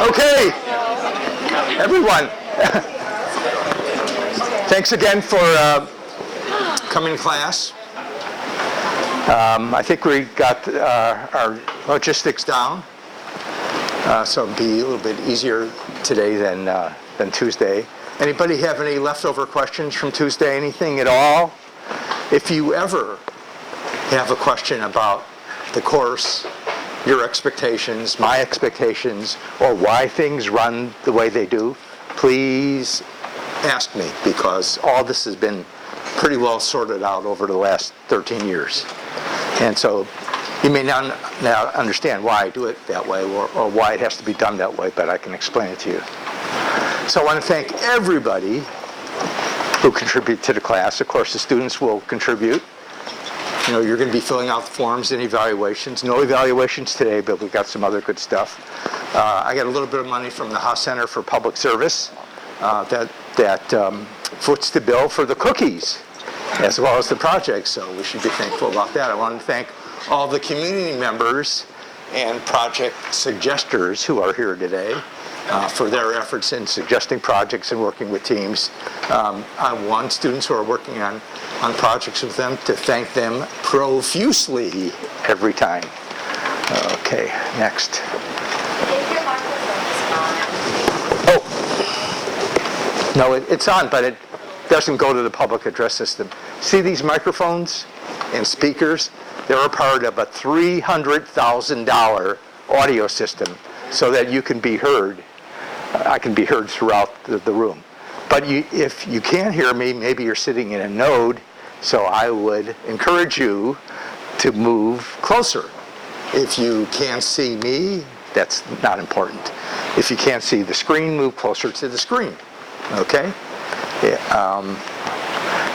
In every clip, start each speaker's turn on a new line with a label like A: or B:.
A: Okay, everyone. Thanks again for coming to class. I think we got our logistics down, so it'll be a little bit easier today than Tuesday. Anybody have any leftover questions from Tuesday? Anything at all? If you ever have a question about the course, your expectations, my expectations, or why things run the way they do, please ask me, because all this has been pretty well sorted out over the last 13 years. And so you may not understand why I do it that way or why it has to be done that way, but I can explain it to you. So I want to thank everybody who contributed to the class. Of course, the students will contribute. You know, you're going to be filling out the forms and evaluations. No evaluations today, but we've got some other good stuff. I got a little bit of money from the Haas Center for Public Service that foots the bill for the cookies as well as the project, so we should be thankful about that. I want to thank all the community members and project suggestors who are here today for their efforts in suggesting projects and working with teams. I want students who are working on projects with them to thank them profusely every time. Okay, next. Oh, no, it's on, but it doesn't go to the public address system. See these microphones and speakers? They're a part of a $300,000 audio system so that you can be heard. I can be heard throughout the room. But if you can't hear me, maybe you're sitting in a node, so I would encourage you to move closer. If you can't see me, that's not important. If you can't see the screen, move closer to the screen. Okay?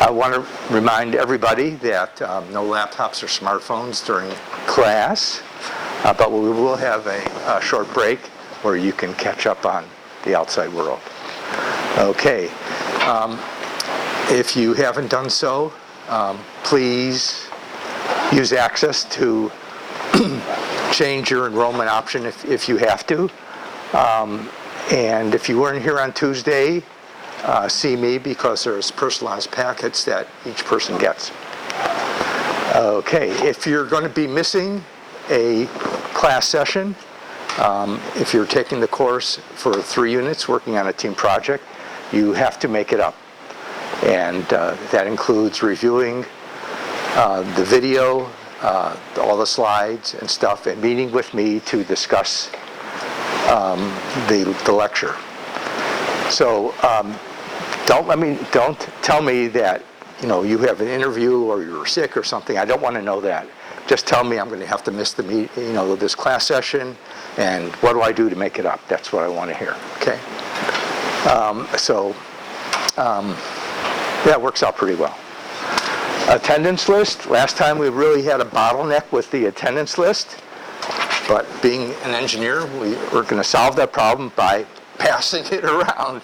A: I want to remind everybody that no laptops or smartphones during class, but we will have a short break where you can catch up on the outside world. Okay. If you haven't done so, please use Access to change your enrollment option if you have to. And if you weren't here on Tuesday, see me, because there's personalized packets that each person gets. Okay, if you're going to be missing a class session, if you're taking the course for 3 units working on a team project, you have to make it up. And that includes reviewing the video, all the slides and stuff, and meeting with me to discuss the lecture. So don't tell me that you have an interview or you're sick or something. I don't want to know that. Just tell me I'm going to have to miss this class session, and what do I do to make it up? That's what I want to hear. Okay. That works out pretty well. Attendance list. Last time we really had a bottleneck with the attendance list, but being an engineer, we're going to solve that problem by passing it around.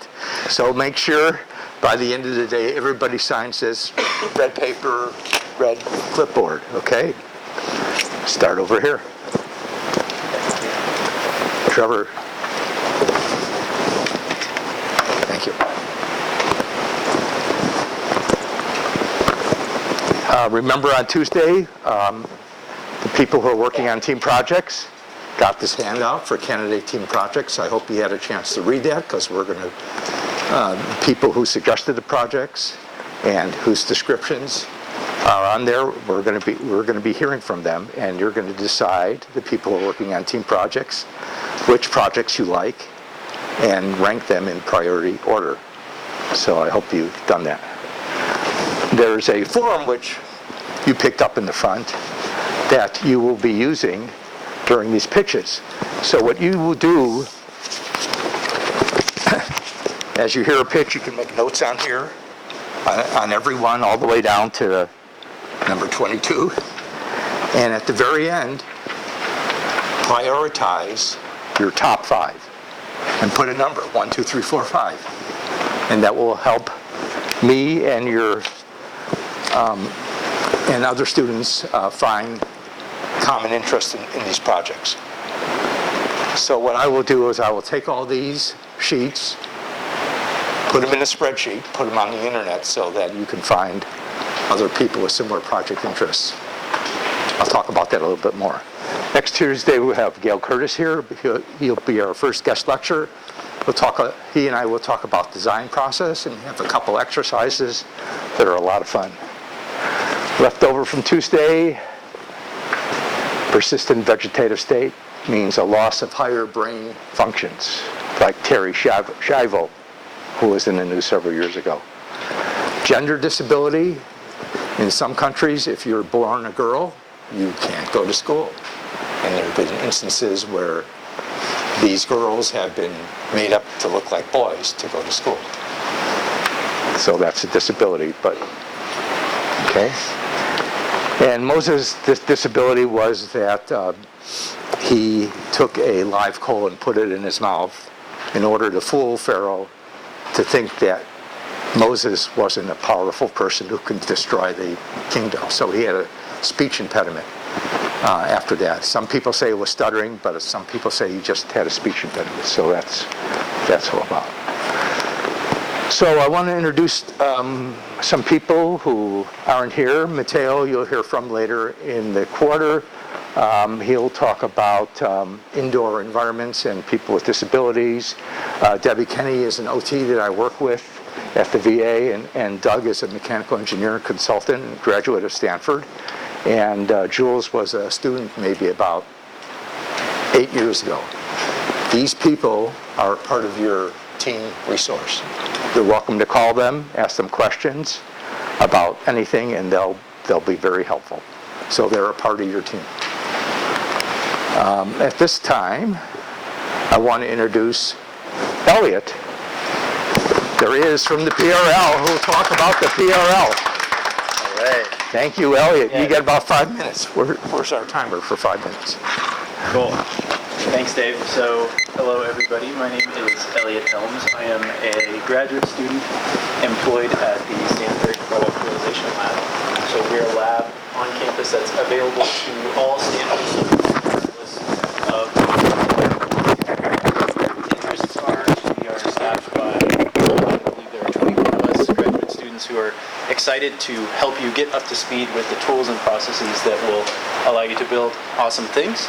A: So make sure by the end of the day everybody signs this red paper, red clipboard. Okay. Start over here. Trevor. Thank you. Remember on Tuesday, the people who are working on team projects got this handout for candidate team projects. I hope you had a chance to read that, because we're going to, people who suggested the projects and whose descriptions are on there, we're going to be hearing from them, and you're going to decide, the people who are working on team projects, which projects you like, and rank them in priority order. So I hope you've done that. There's a form which you picked up in the front that you will be using during these pitches. So what you will do, as you hear a pitch, you can make notes on here, on every one, all the way down to number 22. And at the very end, prioritize your top 5 and put a number, 1, 2, 3, 4, 5. And that will help me and your and other students find common interest in these projects. So what I will do is I will take all these sheets, put them in a spreadsheet, put them on the internet so that you can find other people with similar project interests. I'll talk about that a little bit more. Next Tuesday we'll have Gail Curtis here. He'll be our first guest lecturer. He and I will talk about design process and have a couple exercises that are a lot of fun. Left over from Tuesday, persistent vegetative state means a loss of higher brain functions, like Terry Schiavo, who was in the news several years ago. Gender disability, in some countries, if you're born a girl, you can't go to school. And there have been instances where these girls have been made up to look like boys to go to school. So that's a disability, but okay. And Moses' disability was that he took a live coal and put it in his mouth in order to fool Pharaoh to think that Moses wasn't a powerful person who could destroy the kingdom. So he had a speech impediment after that. Some people say it was stuttering, but some people say he just had a speech impediment. So that's all about. So I want to introduce some people who aren't here. Matteo, you'll hear from later in the quarter. He'll talk about indoor environments and people with disabilities. Debbie Kenny is an OT that I work with at the VA, and Doug is a mechanical engineer consultant and graduate of Stanford. And Jules was a student maybe about 8 years ago. These people are part of your team resource. You're welcome to call them, ask them questions about anything, and they'll be very helpful. So they're a part of your team. At this time, I want to introduce Elliot. There he is from the PRL, who will talk about the PRL.
B: All right.
A: Thank you, Elliot. Yeah. You got about 5 minutes. Where's our timer for 5 minutes?
B: Cool. Thanks, Dave. So, hello, everybody. My name is Elliot Helms. I am a graduate student employed at the Stanford Product Realization Lab. So, we're a lab on campus that's available to all Stanford students, regardless of interests are. We are staffed by, I believe there are 21 of us graduate students who are excited to help you get up to speed with the tools and processes that will allow you to build awesome things,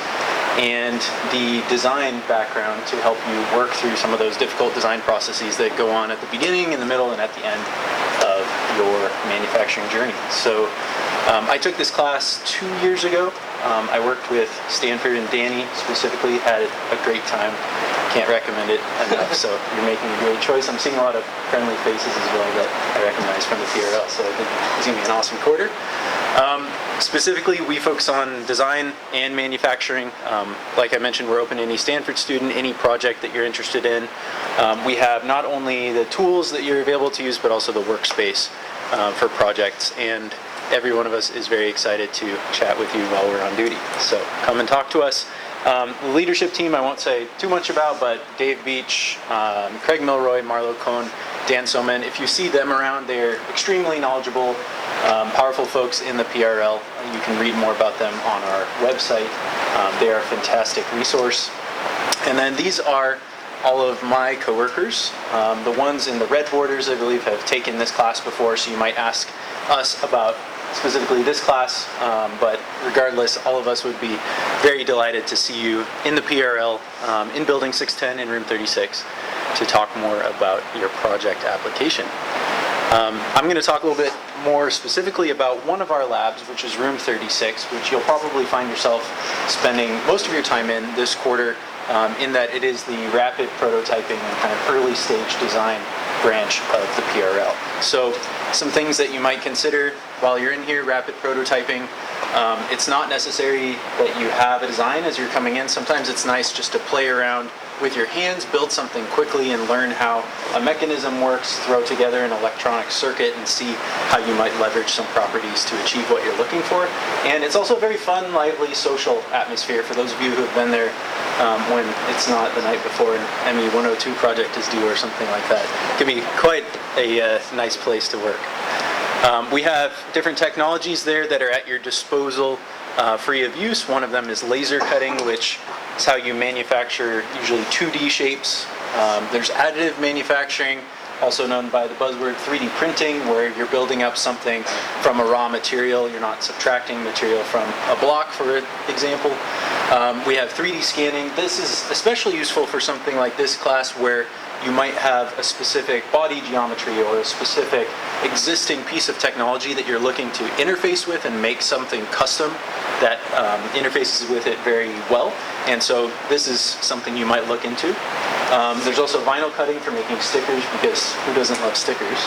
B: and the design background to help you work through some of those difficult design processes that go on at the beginning, in the middle, and at the end of your manufacturing journey. So I took this class 2 years ago. I worked with Stanford and Danny specifically, had a great time. Can't recommend it enough. So you're making a great choice. I'm seeing a lot of friendly faces as well that I recognize from the PRL, so I think it's going to be an awesome quarter. Specifically, we focus on design and manufacturing. Like I mentioned, we're open to any Stanford student, any project that you're interested in. We have not only the tools that you're available to use, but also the workspace for projects. And every one of us is very excited to chat with you while we're on duty. So come and talk to us. The leadership team I won't say too much about, but Dave Beach, Craig Milroy, Marlo Cohn, Dan Soman, if you see them around, they're extremely knowledgeable, powerful folks in the PRL. You can read more about them on our website. They are a fantastic resource. And then these are all of my coworkers. The ones in the red borders, I believe, have taken this class before, so you might ask us about specifically this class, but regardless, all of us would be very delighted to see you in the PRL, in Building 610 in Room 36, to talk more about your project application. I'm going to talk a little bit more specifically about one of our labs, which is Room 36, which you'll probably find yourself spending most of your time in this quarter, in that it is the rapid prototyping and kind of early stage design branch of the PRL. So some things that you might consider while you're in here, rapid prototyping. It's not necessary that you have a design as you're coming in. Sometimes it's nice just to play around with your hands, build something quickly and learn how a mechanism works, throw together an electronic circuit and see how you might leverage some properties to achieve what you're looking for. And it's also a very fun, lively, social atmosphere for those of you who have been there when it's not the night before an ME 102 project is due or something like that. It can be quite a nice place to work. We have different technologies there that are at your disposal free of use. One of them is laser cutting, which is how you manufacture usually 2D shapes. There's additive manufacturing, also known by the buzzword 3D printing, where you're building up something from a raw material. You're not subtracting material from a block, for example. We have 3D scanning. This is especially useful for something like this class where you might have a specific body geometry or a specific existing piece of technology that you're looking to interface with and make something custom that interfaces with it very well. And so this is something you might look into. There's also vinyl cutting for making stickers, because who doesn't love stickers?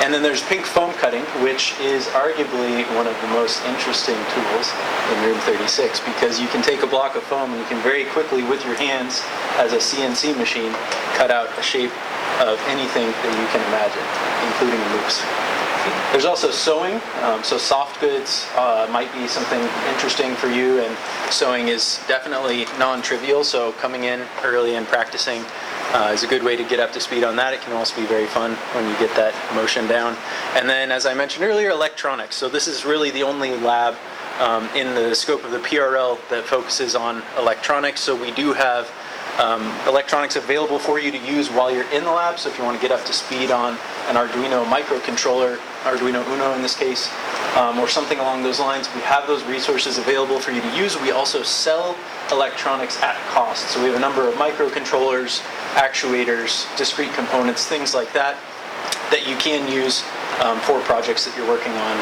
B: And then there's pink foam cutting, which is arguably one of the most interesting tools in room 36, because you can take a block of foam and you can very quickly, with your hands, as a CNC machine, cut out a shape of anything that you can imagine, including moose. There's also sewing, so soft goods might be something interesting for you, and sewing is definitely non-trivial, so coming in early and practicing is a good way to get up to speed on that. It can also be very fun when you get that motion down. And then, as I mentioned earlier, electronics. So this is really the only lab in the scope of the PRL that focuses on electronics. So we do have electronics available for you to use while you're in the lab. So if you want to get up to speed on an Arduino microcontroller, Arduino Uno in this case, or something along those lines, we have those resources available for you to use. We also sell electronics at cost. So we have a number of microcontrollers, actuators, discrete components, things like that, that you can use for projects that you're working on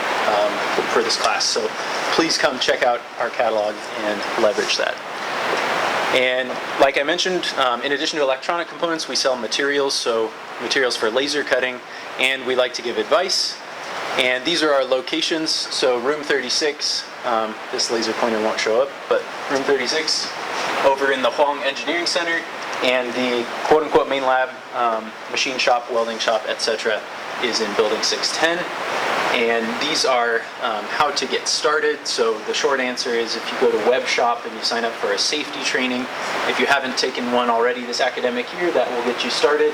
B: for this class. So please come check out our catalog and leverage that. And like I mentioned, in addition to electronic components, we sell materials, so materials for laser cutting, and we like to give advice. And these are our locations. So room 36, this laser pointer won't show up, but room 36 over in the Huang Engineering Center, and the quote-unquote main lab, machine shop, welding shop, etc. is in building 610. And these are how to get started. So the short answer is, if you go to web shop and you sign up for a safety training, if you haven't taken one already this academic year, that will get you started.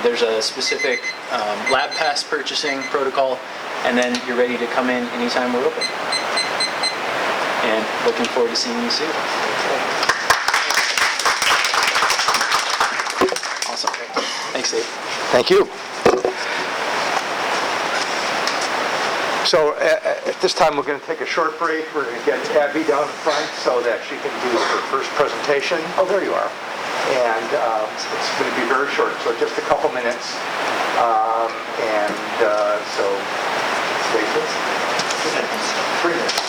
B: There's a specific lab pass purchasing protocol, and then you're ready to come in anytime we're open. And looking forward to seeing you soon. Awesome. Thanks, Dave.
A: Thank you. So at this time, we're going to take a short break. We're going to get Abby down front so that she can do her first presentation. Oh, there you are. And it's going to be very short, so just a couple minutes. So stay tuned. 3 minutes.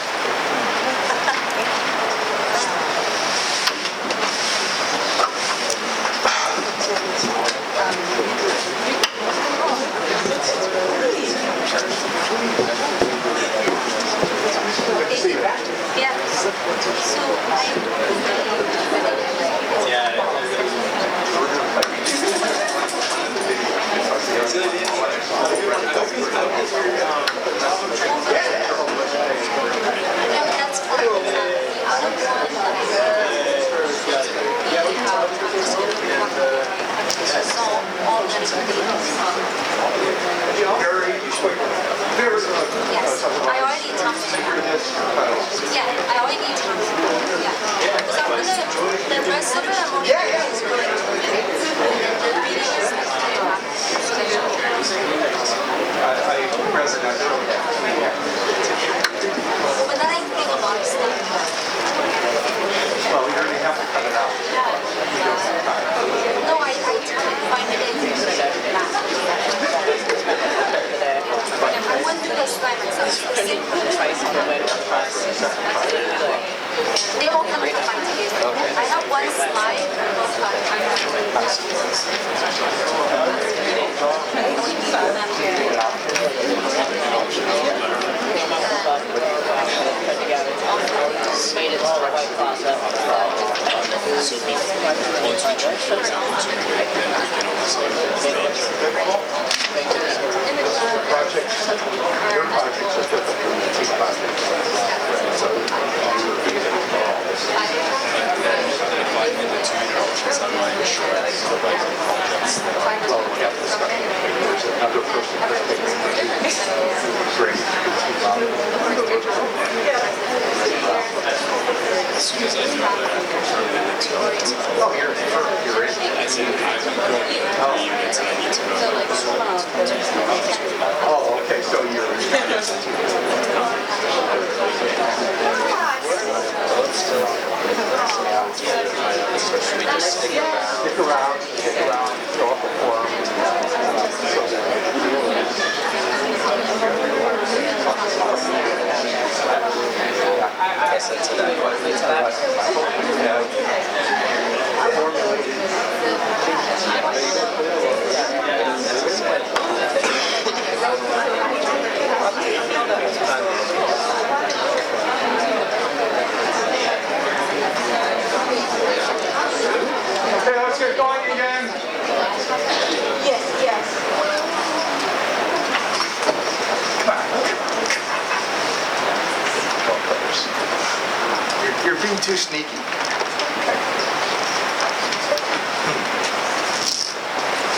C: They all come combined together. I have one slide.
A: Your projects are different from the team projects. So there's another person that's taking great.
D: As soon as I know that I'm confirmed into it.
A: Oh, you're in.
D: As in, I'm going in 3 units and I need to go
A: Oh, okay, so you're. Stick around, fill up the form. Okay, let's get going again.
C: Yes, yes.
A: You're being too sneaky.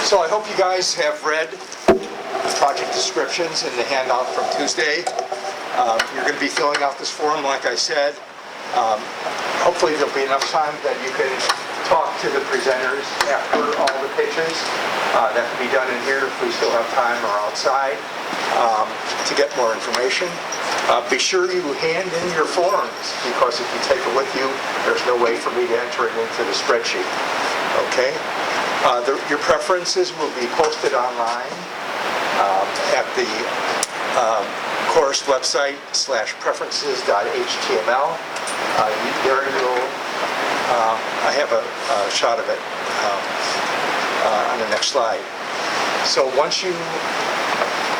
A: So I hope you guys have read the project descriptions in the handout from Tuesday. You're going to be filling out this form, like I said. Hopefully there'll be enough time that you can talk to the presenters after all the pitches. That can be done in here if we still have time, or outside, to get more information. Be sure you hand in your forms, because if you take it with you, there's no way for me to enter it into the spreadsheet. Okay? Your preferences will be posted online at the course website /preferences.html. There you'll, I have a shot of it on the next slide. So once you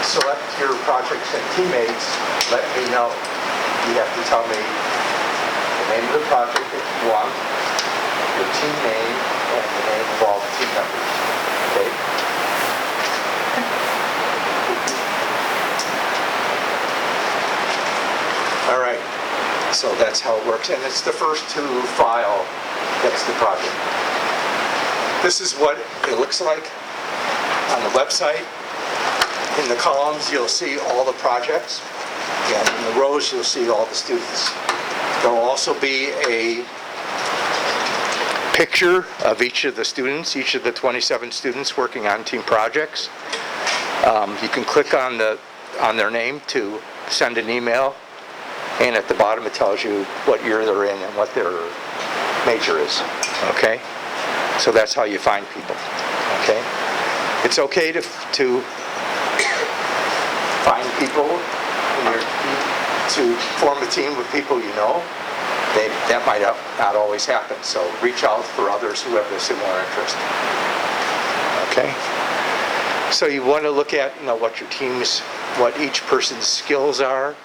A: select your projects and teammates, let me know. You have to tell me the name of the project that you want, your team name, and the name of all the team members. Okay? All right. So that's how it works. And it's the first to file that's the project. This is what it looks like on the website. In the columns, you'll see all the projects, and in the rows, you'll see all the students. There'll also be a picture of each of the students, each of the 27 students working on team projects. You can click on their name to send an email, and at the bottom it tells you what year they're in and what their major is. Okay? So that's how you find people. Okay? It's okay to find people to form a team with people you know. That might not always happen, so reach out for others who have a similar interest. Okay? So you want to look at, what each person's skills are,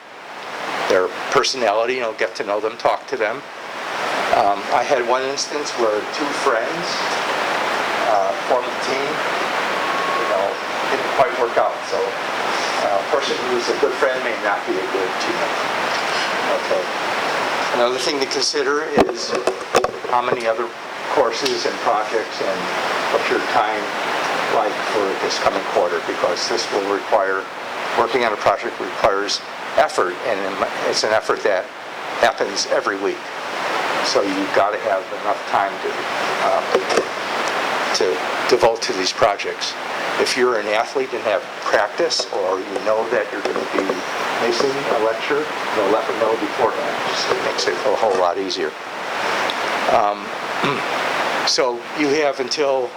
A: their personality, get to know them, talk to them. I had one instance where 2 friends formed a team, didn't quite work out, so a person who's a good friend may not be a good teammate. Okay. Another thing to consider is how many other courses and projects and what's your time like for this coming quarter, because this will require, working on a project requires effort, and it's an effort that happens every week. So you've got to have enough time to devote to these projects. If you're an athlete and have practice, or you know that you're going to be missing a lecture, let them know beforehand. It makes it a whole lot easier. So you have until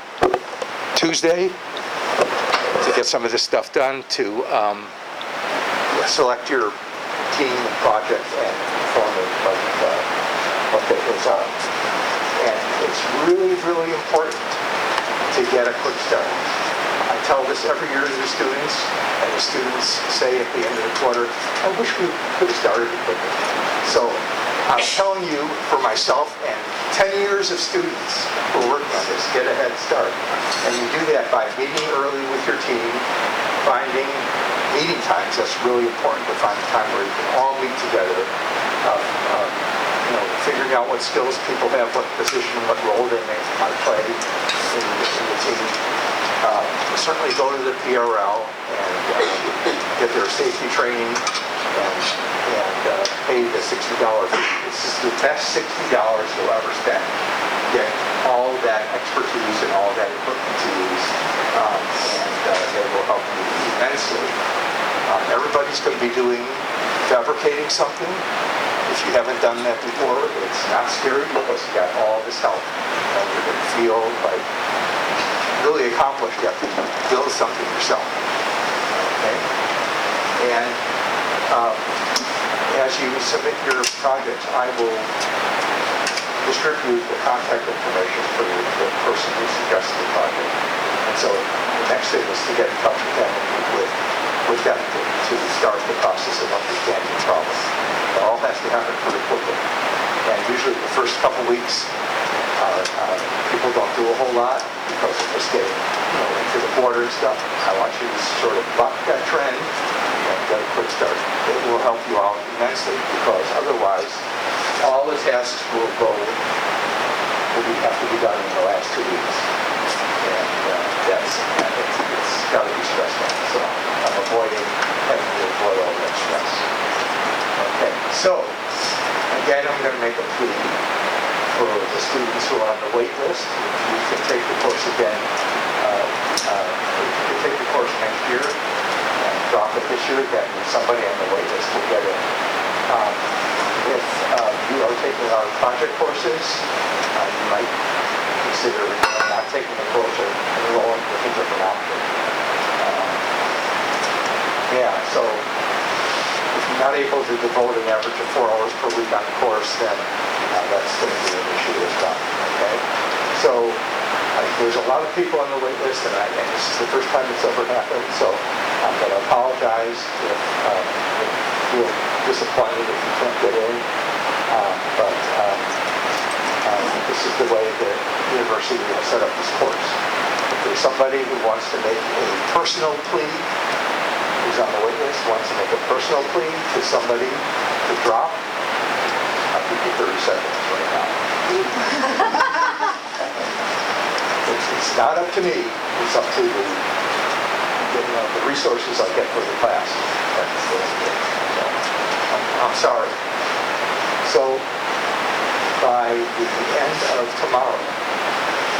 A: Tuesday to get some of this stuff done, to select your team and project and form what that is on. And it's really, really important to get a quick start. I tell this every year to the students, and the students say at the end of the quarter, I wish we could have started quicker. So I'm telling you, for myself and 10 years of students who are working on this, get a head start. And you do that by meeting early with your team, finding meeting times. That's really important, to find a time where you can all meet together, figuring out what skills people have, what position, what role they might play in the team. Certainly go to the PRL and get their safety training and pay the $60 fee. This is the best $60 you'll ever spend. Get all that expertise and all that equipment to use, and it will help you immensely. Everybody's going to be fabricating something. If you haven't done that before, it's not scary because you got all this help. And you're going to feel like really accomplished. You have to build something yourself. Okay? And as you submit your projects, I will distribute the contact information for the person who suggested the project. And so the next thing is to get in touch with them and with them to start the process of understanding the problem. It all has to happen pretty quickly. And usually the first couple weeks, people don't do a whole lot because they're just getting into the border and stuff. I want you to sort of buck that trend and get a quick start. It will help you out immensely because otherwise all the tasks will have to be done in the last 2 weeks. And it's got to be stressful. So I'm having to avoid all that stress. Okay, so again, I'm going to make a plea for the students who are on the wait list. You can take the course again. You can take the course next year and drop it this year. That means somebody on the wait list will get it. If you are taking our project courses, you might consider not taking the course or enrolling with a different option. So if you're not able to devote an average of 4 hours per week on the course, then that's going to be an issue as well. Okay? So there's a lot of people on the wait list, and this is the first time it's ever happened, so I'm going to apologize if you feel disappointed if you can't get in. But this is the way the university has set up this course. If there's somebody who wants to make a personal plea, who's on the wait list, wants to make a personal plea to somebody to drop, I'll give you 30 seconds right now. It's not up to me. It's up to the resources I get for the class. I'm sorry. So by the end of tomorrow,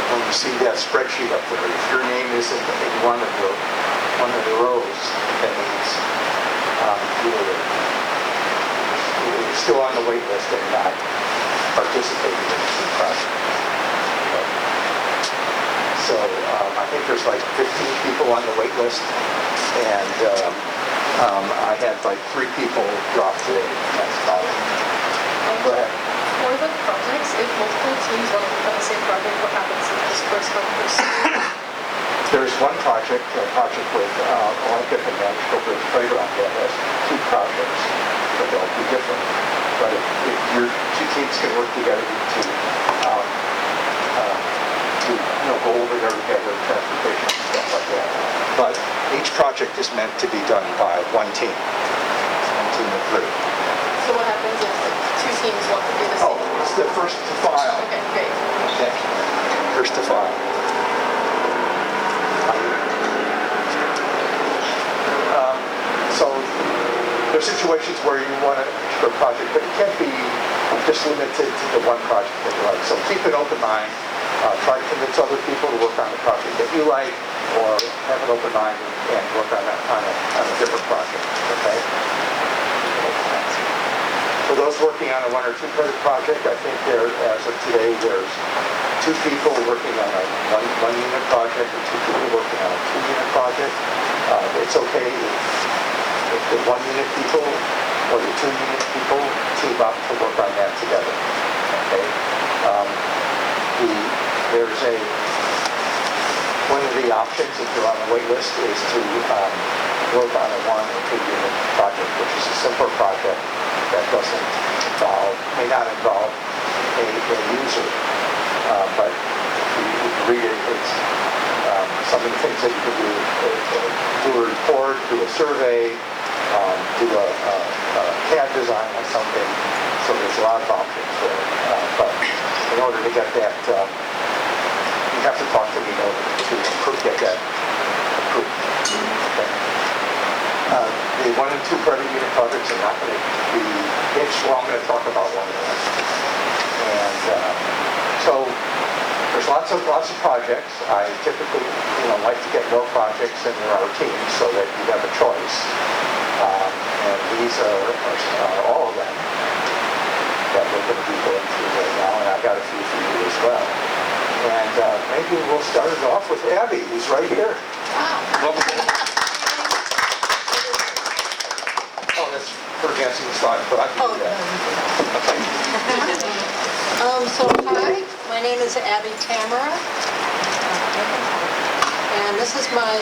A: when you see that spreadsheet up there, if your name isn't in one of the rows, that means you're still on the wait list and not participating in the project. So I think there's like 15 people on the wait list, and I had like 3 people drop today. That's about it. Go ahead.
E: For the projects, if multiple teams want to work on the same project, what happens if this first come first?
A: There's one project, a project with Olympic and Magical Bridge Playground that has 2 projects, but they'll be different. But if your 2 teams can work together to go over there together, transportation and stuff like that. But each project is meant to be done by one team. One team of 3.
E: So what happens if 2 teams want to do the same?
A: Oh, it's the first to file.
E: Okay, great.
A: Okay. First to file. So there's situations where you want a project, but it can't be just limited to the one project that you like. So keep an open mind. Try to convince other people to work on the project that you like, or have an open mind and work on a different project. Okay. For those working on a 1 or 2 credit project, I think as of today, there's 2 people working on a one unit project and 2 people working on a 2-unit project. It's okay if the 1-unit people or the 2-unit people team up to work on that together. Okay. One of the options if you're on the wait list is to work on a 1 or 2-unit project, which is a simpler project that may not involve a user. But if you read it, it's some of the things that you can do a report, do a survey, do a CAD design on something. So there's a lot of options there. But in order to get that, you have to talk to me in order to get that approved. Okay. The 1 and 2 credit unit projects are not going to be hitched. Well, I'm going to talk about one of them. And so there's lots of projects. I typically, like to get more projects in our team so that you have a choice. And these are all of them that we're going to be going through right now, and I've got a few for you as well. And maybe we'll start it off with Abby, who's right here. Welcome. Oh, that's for advancing the slide, but I can do that. Okay.
F: So hi, my name is Abby Tamara, and this is my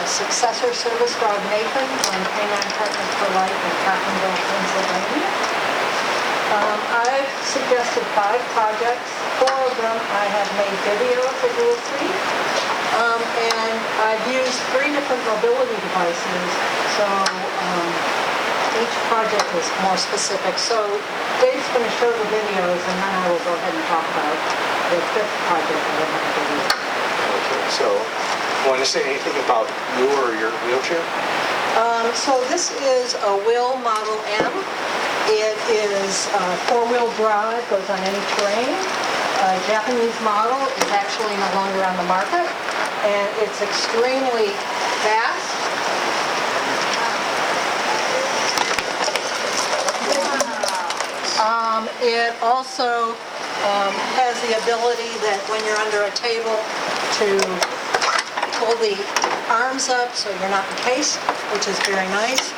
F: successor service dog Nathan on Canine Partners for Life in Cottonville, Pennsylvania. I've suggested 5 projects. 4 of them I have made videos that you will see, and I've used 3 different mobility devices. So each project is more specific. So Dave's going to show the videos, and then I will go ahead and talk about the 5th project that I have a video.
A: Okay, so want to say anything about you or your wheelchair?
F: So this is a Will Model M. It is 4-wheel drive, goes on any terrain. Japanese model is actually no longer on the market, and it's extremely fast. It also has the ability that when you're under a table to pull the arms up so you're not encased, which is very nice.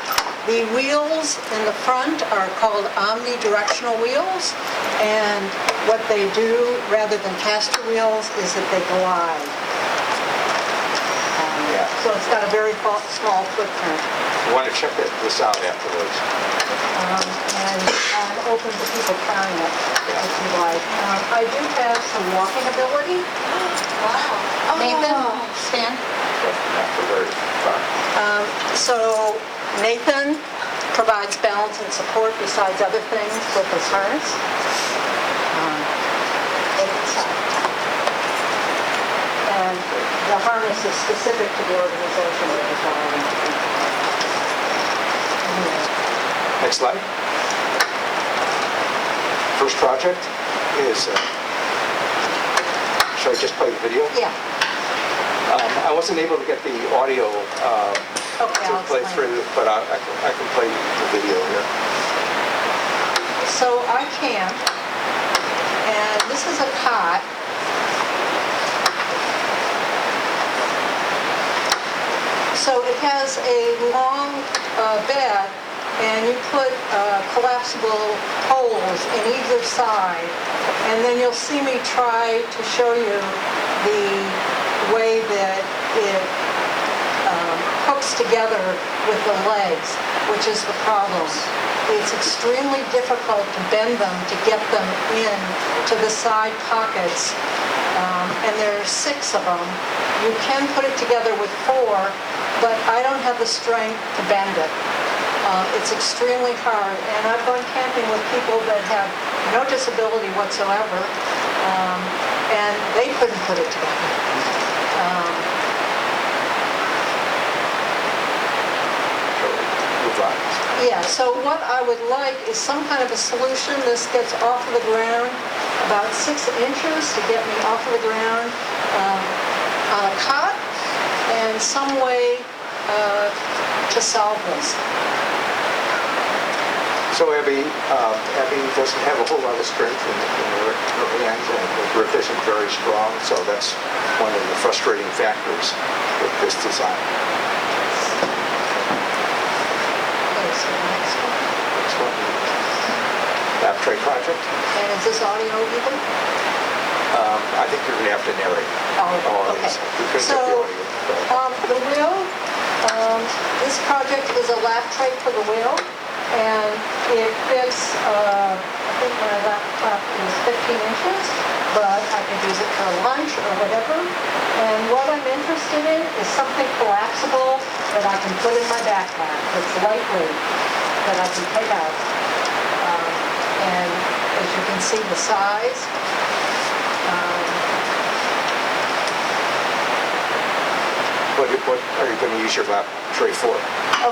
F: The wheels in the front are called omnidirectional wheels, and what they do, rather than caster wheels, is that they glide. So it's got a very small footprint.
A: You want to check this out afterwards.
F: And I'm open to people trying it if you like. I do have some walking ability. Wow. Nathan, stand.
A: After very far.
F: So Nathan provides balance and support besides other things with his harness. And the harness is specific to the organization that he's belonging to.
A: Next slide. First project is, should I just play the video?
F: Yeah.
A: I wasn't able to get the audio
F: Okay,
A: to
F: I'll
A: play
F: explain.
A: through, but I can play the video here.
F: So I can, and this is a cot. So it has a long bed, and you put collapsible poles in either side, and then you'll see me try to show you the way that it hooks together with the legs, which is the problem. It's extremely difficult to bend them to get them in to the side pockets, and there are 6 of them. You can put it together with 4, but I don't have the strength to bend it. It's extremely hard, and I've gone camping with people that have no disability whatsoever, and they couldn't put it together. Yeah, so what I would like is some kind of a solution. This gets off of the ground about 6 inches to get me off of the ground on a cot, and some way to solve this.
A: So Abby doesn't have a whole lot of strength in her hands, and the grip isn't very strong, so that's one of the frustrating factors with this design.
F: Okay, so the next one.
A: Next one, lab tray project.
F: And is this audio even?
A: I think you're going to have to narrate.
F: Oh, okay.
A: You couldn't
F: So,
A: get the audio.
F: the wheel, this project is a lap tray for the wheel, and it fits, I think my laptop is 15 inches, but I could use it for lunch or whatever. And what I'm interested in is something collapsible that I can put in my backpack, that's lightweight, that I can take out. And as you can see, the size.
A: What are you going to use your lap tray for?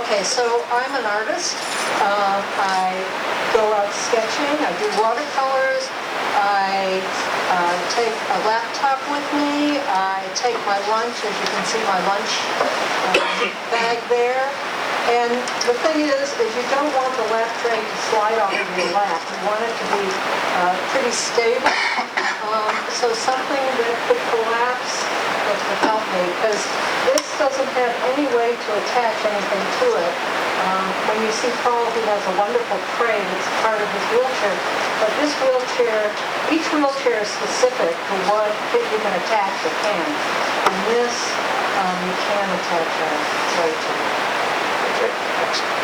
F: Okay, so I'm an artist. I go out sketching. I do watercolors. I take a laptop with me. I take my lunch, as you can see, my lunch bag there. And the thing is you don't want the lap tray to slide off of your lap. You want it to be pretty stable. So something that could collapse that could help me, because this doesn't have any way to attach anything to it. When you see Paul, he has a wonderful tray that's part of his wheelchair. But this wheelchair, each wheelchair is specific to what you can attach or can. And this, you can attach a tray to.
A: Okay, excellent.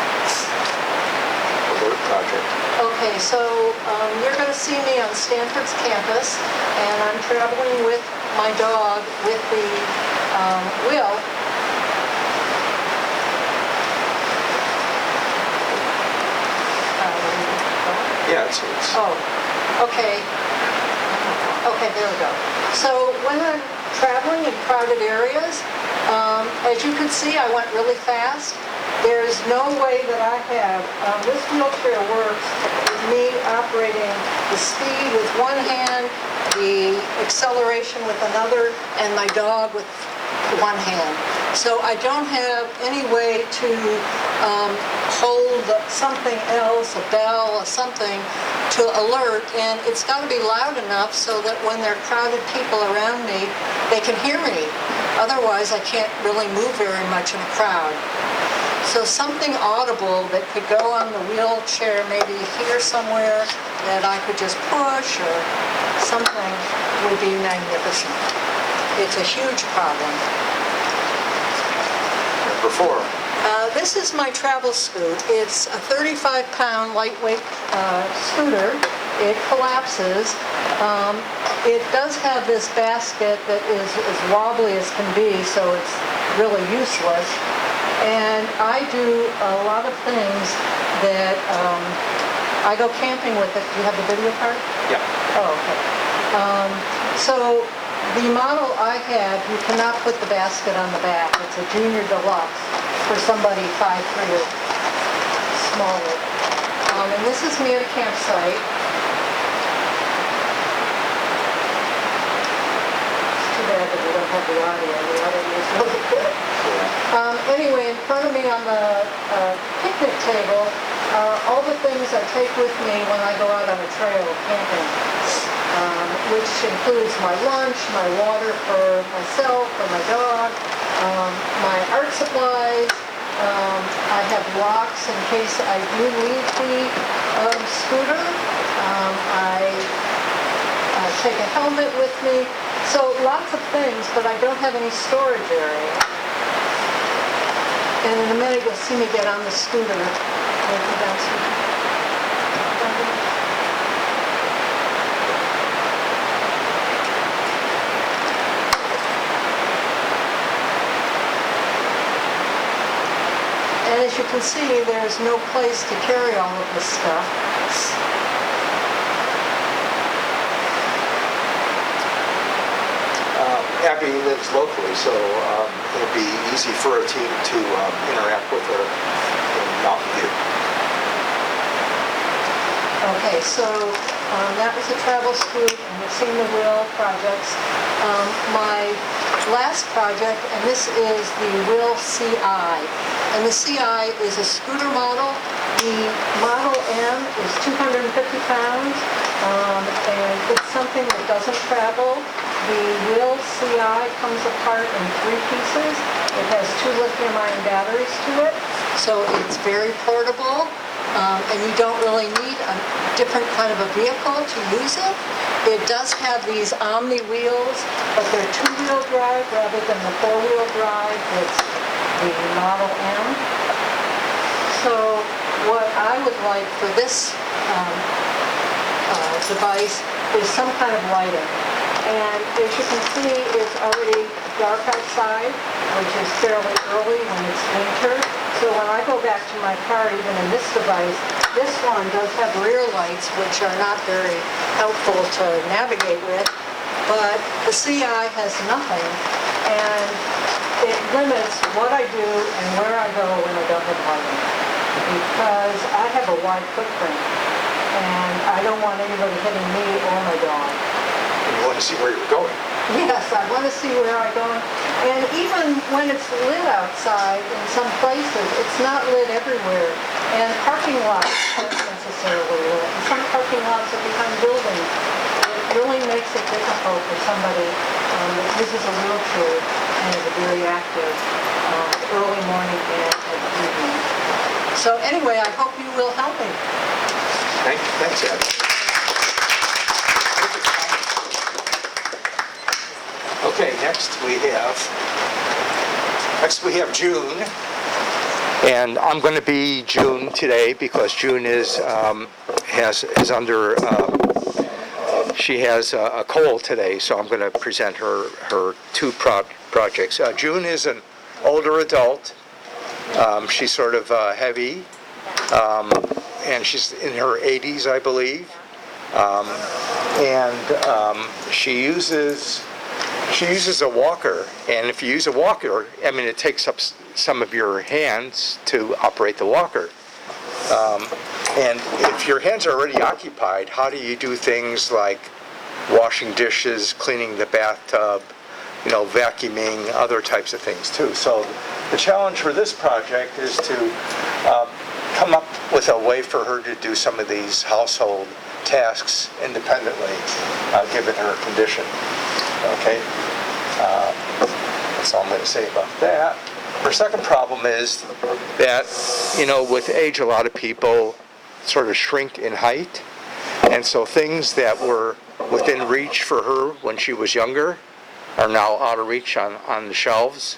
A: Alert project.
F: Okay, so you're going to see me on Stanford's campus, and I'm traveling with my dog with the wheel.
A: Yeah, it's
F: Oh, okay. Okay, there we go. So when I'm traveling in crowded areas, as you can see, I went really fast. There's no way that I have. This wheelchair works with me operating the speed with one hand, the acceleration with another, and my dog with one hand. So I don't have any way to hold something else, a bell or something, to alert, and it's got to be loud enough so that when there are crowded people around me, they can hear me. Otherwise, I can't really move very much in a crowd. So something audible that could go on the wheelchair, maybe here somewhere, that I could just push or something would be magnificent. It's a huge problem.
A: number 4.
F: This is my travel scoot. It's a 35-pound lightweight scooter. It collapses. It does have this basket that is as wobbly as can be, so it's really useless. And I do a lot of things that I go camping with it. Do you have the video card?
A: Yeah.
F: Oh, okay. So the model I have, you cannot put the basket on the back. It's a junior deluxe for somebody 5'3" or smaller. And this is me at a campsite. It's too bad that we don't have the audio. The audio is really good. Anyway, in front of me on the picnic table are all the things I take with me when I go out on a trail camping, which includes my lunch, my water for myself, for my dog, my art supplies. I have locks in case I do leave the scooter. I take a helmet with me. So lots of things, but I don't have any storage area. And in a minute, you'll see me get on the scooter. And as you can see, there's no place to carry all of this stuff.
A: Abby lives locally, so it'll be easy for a team to interact with her in Mountain View.
F: Okay, so that was a travel scoot, and you've seen the wheel projects. My last project, and this is the Will CI. And the CI is a scooter model. The Model M is 250 pounds, and it's something that doesn't travel. The Will CI comes apart in 3 pieces. It has 2 lithium-ion batteries to it, so it's very portable. And you don't really need a different kind of a vehicle to use it. It does have these Omni wheels, but they're 2-wheel drive rather than the 4-wheel drive that's the Model M. So what I would like for this device is some kind of lighting. And as you can see, it's already dark outside, which is fairly early when it's winter. So when I go back to my car, even in this device, this one does have rear lights, which are not very helpful to navigate with, but the CI has nothing, and it limits what I do and where I go when I don't have lighting, because I have a wide footprint, and I don't want anybody hitting me or my dog.
A: You want to see where you're going.
F: Yes, I want to see where I'm going. And even when it's lit outside in some places, it's not lit everywhere. And parking lots aren't necessarily lit. And some parking lots are behind buildings. It really makes it difficult for somebody that uses a wheelchair and is very active early morning and at evening. So anyway, I hope you will help me.
A: Thanks, Ed. Okay, next we have June, and I'm going to be June today because June is she has a cold today, so I'm going to present her two projects. June is an older adult. She's sort of heavy, and she's in her 80s, I believe, and she uses a walker, and if you use a walker, I mean, it takes up some of your hands to operate the walker. And if your hands are already occupied, how do you do things like washing dishes, cleaning the bathtub, vacuuming, other types of things too? So the challenge for this project is to come up with a way for her to do some of these household tasks independently, given her condition. Okay, that's all I'm going to say about that. Her second problem is that, with age, a lot of people sort of shrink in height, and so things that were within reach for her when she was younger are now out of reach on the shelves.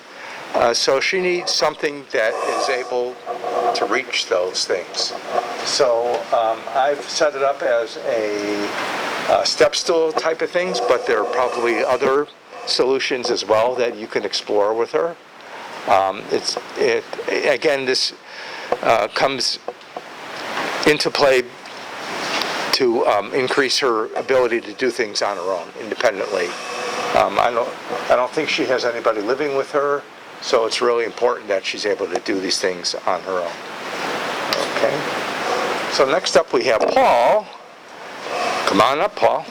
A: So she needs something that is able to reach those things. So I've set it up as a step stool type of things, but there are probably other solutions as well that you can explore with her. Again, this comes into play to increase her ability to do things on her own independently. I don't think she has anybody living with her, so it's really important that she's able to do these things on her own. Okay. So next up we have Paul. Come on up, Paul.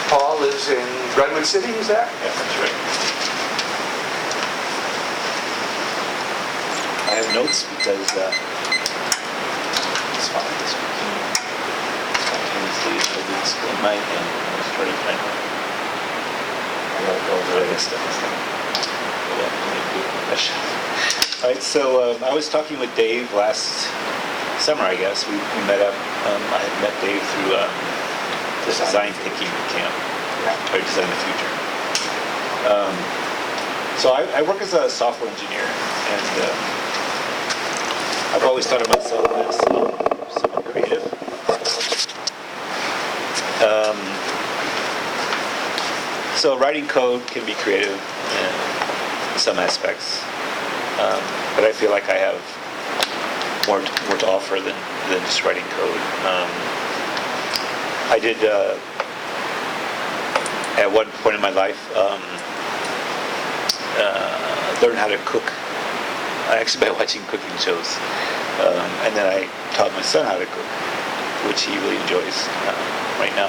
A: Paul lives in Redwood City, is that?
G: Yeah, that's right. I have notes because it's fine this week. Spontaneously, I did school night and I was trying to find out. I won't go over this stuff. All right, so I was talking with Dave last summer, I guess. We met up. I had met Dave through the design thinking camp, or Design the Future. So I work as a software engineer, and I've always thought of myself as somewhat creative. So writing code can be creative in some aspects, but I feel like I have more to offer than just writing code. I did, at one point in my life, learn how to cook, actually by watching cooking shows. And then I taught my son how to cook, which he really enjoys right now.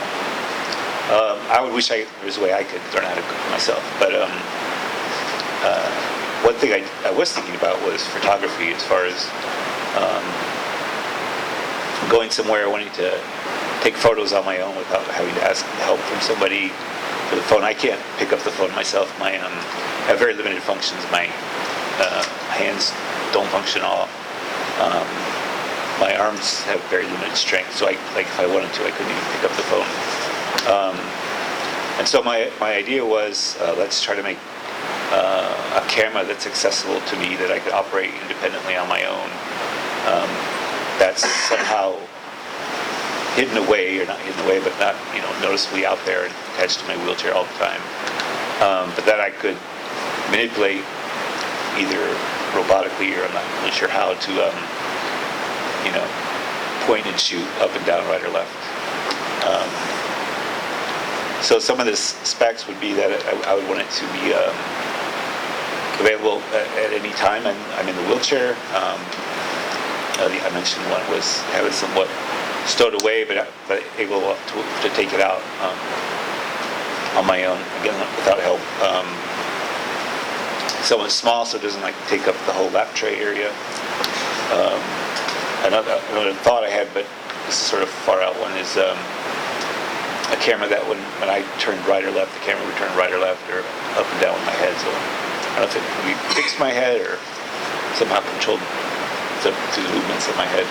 G: I would wish there was a way I could learn how to cook myself, but one thing I was thinking about was photography, as far as going somewhere wanting to take photos on my own without having to ask help from somebody for the phone. I can't pick up the phone myself. I have very limited functions. My hands don't function at all. My arms have very limited strength, so if I wanted to, I couldn't even pick up the phone. And so my idea was, let's try to make a camera that's accessible to me, that I could operate independently on my own. That's somehow hidden away, or not hidden away, but not, noticeably out there and attached to my wheelchair all the time. But that I could manipulate either robotically, or I'm not really sure how, to, point and shoot up and down, right or left. So some of the specs would be that I would want it to be available at any time. I'm in the wheelchair. I mentioned one was have it somewhat stowed away, but able to take it out on my own, again, without help. Somewhat small, so it doesn't take up the whole lap tray area. Another thought I had, but this is sort of far out one, is a camera that when I turned right or left, the camera would turn right or left, or up and down with my head. So I don't know if it would fix my head or somehow controlled the movements of my head.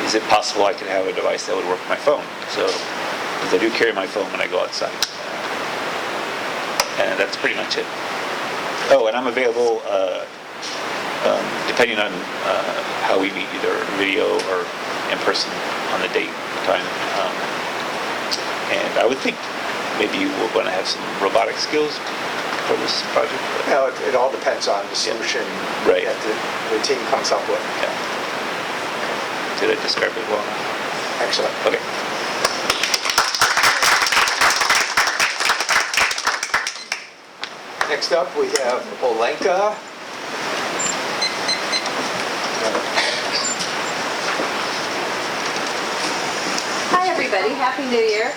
G: Is it possible I could have a device that would work with my phone? So, because I do carry my phone when I go outside. And that's pretty much it. Oh, and I'm available depending on how we meet, either video or in person on the date time. And I would think maybe we're going to have some robotic skills for this project.
A: Well, it all depends on the solution
G: Right.
A: that the team comes up with.
G: Yeah. Did I describe it well enough?
A: Excellent.
G: Okay.
A: Next up, we have Olenka.
H: Hi, everybody. Happy New Year.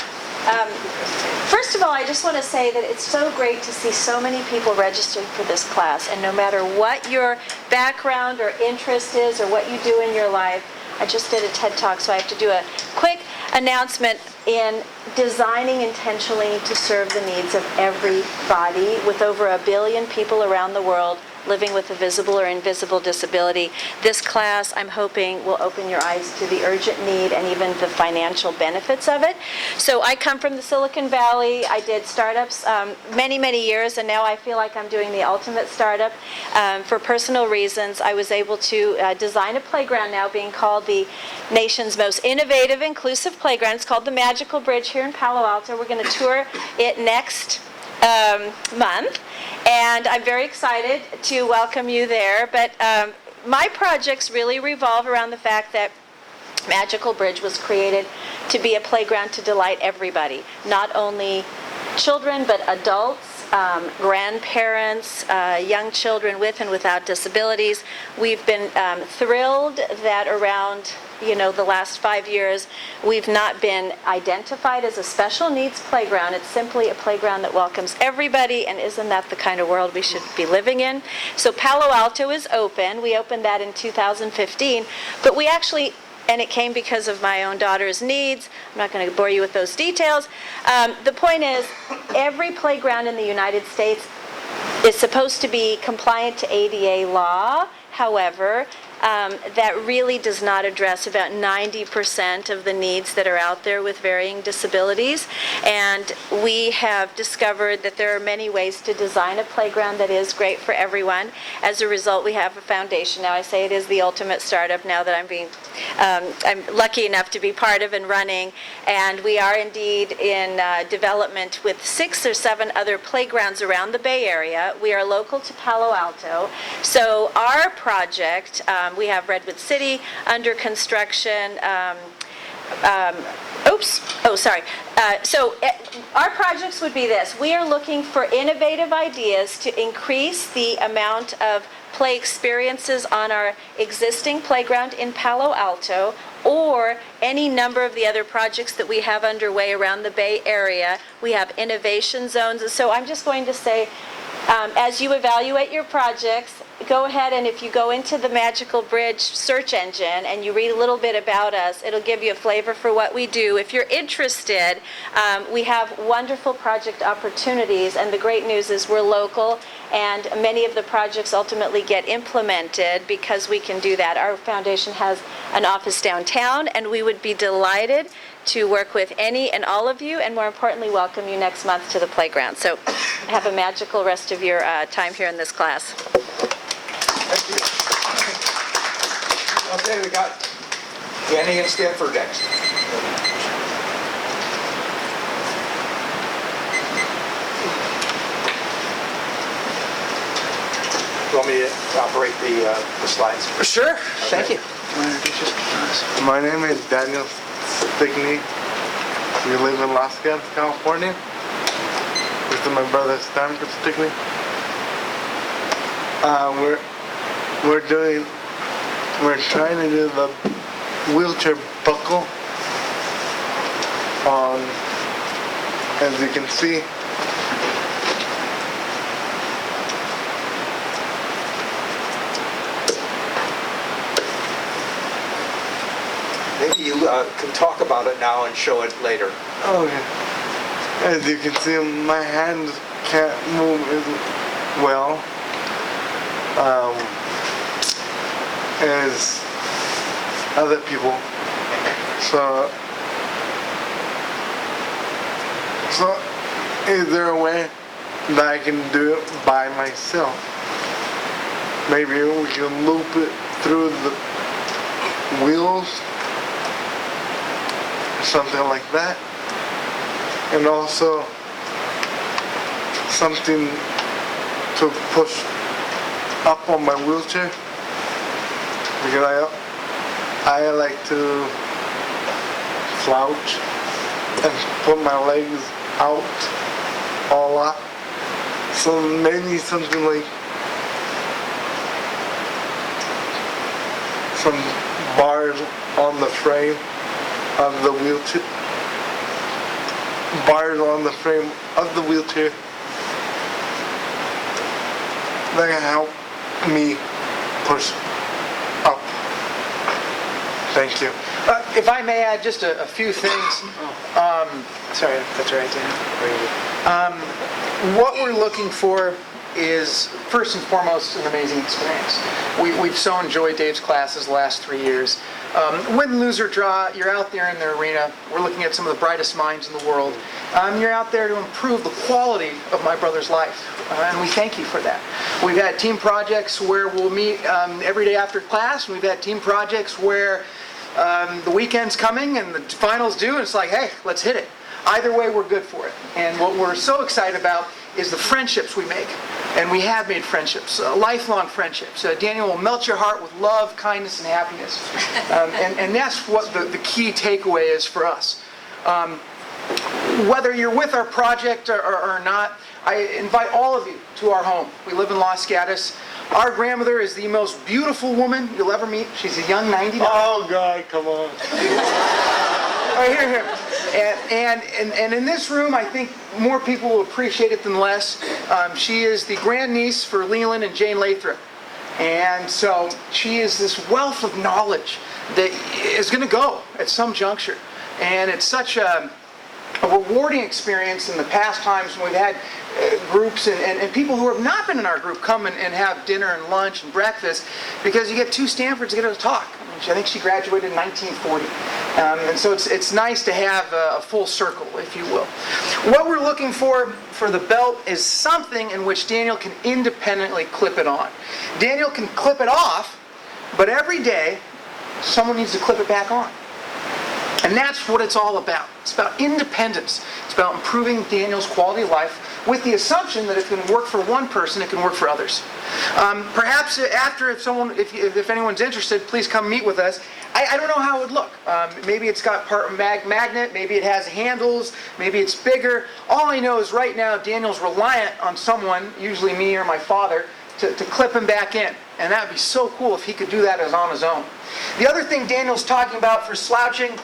H: First of all, I just want to say that it's so great to see so many people registered for this class. And no matter what your background or interest is, or what you do in your life, I just did a TED Talk, so I have to do a quick announcement in designing intentionally to serve the needs of everybody, with over 1 billion people around the world living with a visible or invisible disability. This class, I'm hoping, will open your eyes to the urgent need and even the financial benefits of it. So I come from the Silicon Valley. I did startups many, many years, and now I feel like I'm doing the ultimate startup. For personal reasons, I was able to design a playground now being called the nation's most innovative, inclusive playground. It's called the Magical Bridge here in Palo Alto. We're going to tour it next month, and I'm very excited to welcome you there. But my projects really revolve around the fact that Magical Bridge was created to be a playground to delight everybody, not only children but adults, grandparents, young children with and without disabilities. We've been thrilled that around the last 5 years, we've not been identified as a special needs playground. It's simply a playground that welcomes everybody, and isn't that the kind of world we should be living in? So Palo Alto is open. We opened that in 2015, but we actually, and it came because of my own daughter's needs. I'm not going to bore you with those details. The point is, every playground in the United States is supposed to be compliant to ADA law. However, that really does not address about 90% of the needs that are out there with varying disabilities. And we have discovered that there are many ways to design a playground that is great for everyone. As a result, we have a foundation. Now, I say it is the ultimate startup now that I'm lucky enough to be part of and running. And we are indeed in development with 6 or 7 other playgrounds around the Bay Area. We are local to Palo Alto. So our project, we have Redwood City under construction. Our projects would be this. We are looking for innovative ideas to increase the amount of play experiences on our existing playground in Palo Alto, or any number of the other projects that we have underway around the Bay Area. We have innovation zones. So I'm just going to say, as you evaluate your projects, go ahead and if you go into the Magical Bridge search engine and you read a little bit about us, it'll give you a flavor for what we do. If you're interested, we have wonderful project opportunities, and the great news is we're local, and many of the projects ultimately get implemented because we can do that. Our foundation has an office downtown, and we would be delighted to work with any and all of you, and more importantly, welcome you next month to the playground. So have a magical rest of your time here in this class.
A: Thank you. Okay, we got Danny and Stanford next. You want me to operate the slides?
B: Sure, thank you.
I: My name is Daniel Stickney. We live in Los Gatos, California. This is my brother Stanford Stickney. We're trying to do the wheelchair buckle on, as you can see.
A: Maybe you can talk about it now and show it later.
I: Okay. As you can see, my hands can't move as well as other people. So is there a way that I can do it by myself? Maybe we can loop it through the wheels, something like that. And also something to push up on my wheelchair, because I like to slouch and put my legs out a lot. So maybe something like some bars on the frame of the wheelchair. Bars on the frame of the wheelchair that can help me push up. Thank you.
B: If I may add just a few things. Sorry, that's all right, Dan. What we're looking for is, first and foremost, an amazing experience. We've so enjoyed Dave's classes the last 3 years. Win, lose, or draw, you're out there in the arena. We're looking at some of the brightest minds in the world. You're out there to improve the quality of my brother's life, and we thank you for that. We've had team projects where we'll meet every day after class, and we've had team projects where the weekend's coming and the final's due, and it's like, hey, let's hit it. Either way, we're good for it. And what we're so excited about is the friendships we make. And we have made friendships, lifelong friendships. Daniel will melt your heart with love, kindness, and happiness. And that's what the key takeaway is for us. Whether you're with our project or not, I invite all of you to our home. We live in Los Gatos. Our grandmother is the most beautiful woman you'll ever meet. She's a young 99.
I: Oh God, come on.
B: Oh, here. And in this room, I think more people will appreciate it than less. She is the grandniece for Leland and Jane Lathrop. And so she is this wealth of knowledge that is going to go at some juncture. And it's such a rewarding experience in the past times when we've had groups and people who have not been in our group come and have dinner and lunch and breakfast, because you get two Stanfords to get to talk. I think she graduated in 1940. And so it's nice to have a full circle, if you will. What we're looking for the belt is something in which Daniel can independently clip it on. Daniel can clip it off, but every day someone needs to clip it back on. And that's what it's all about. It's about independence. It's about improving Daniel's quality of life with the assumption that if it can work for one person, it can work for others. Perhaps after, if anyone's interested, please come meet with us. I don't know how it would look. Maybe it's got part magnet, maybe it has handles, maybe it's bigger. All I know is right now Daniel's reliant on someone, usually me or my father, to clip him back in. And that would be so cool if he could do that on his own. The other thing Daniel's talking about for slouching,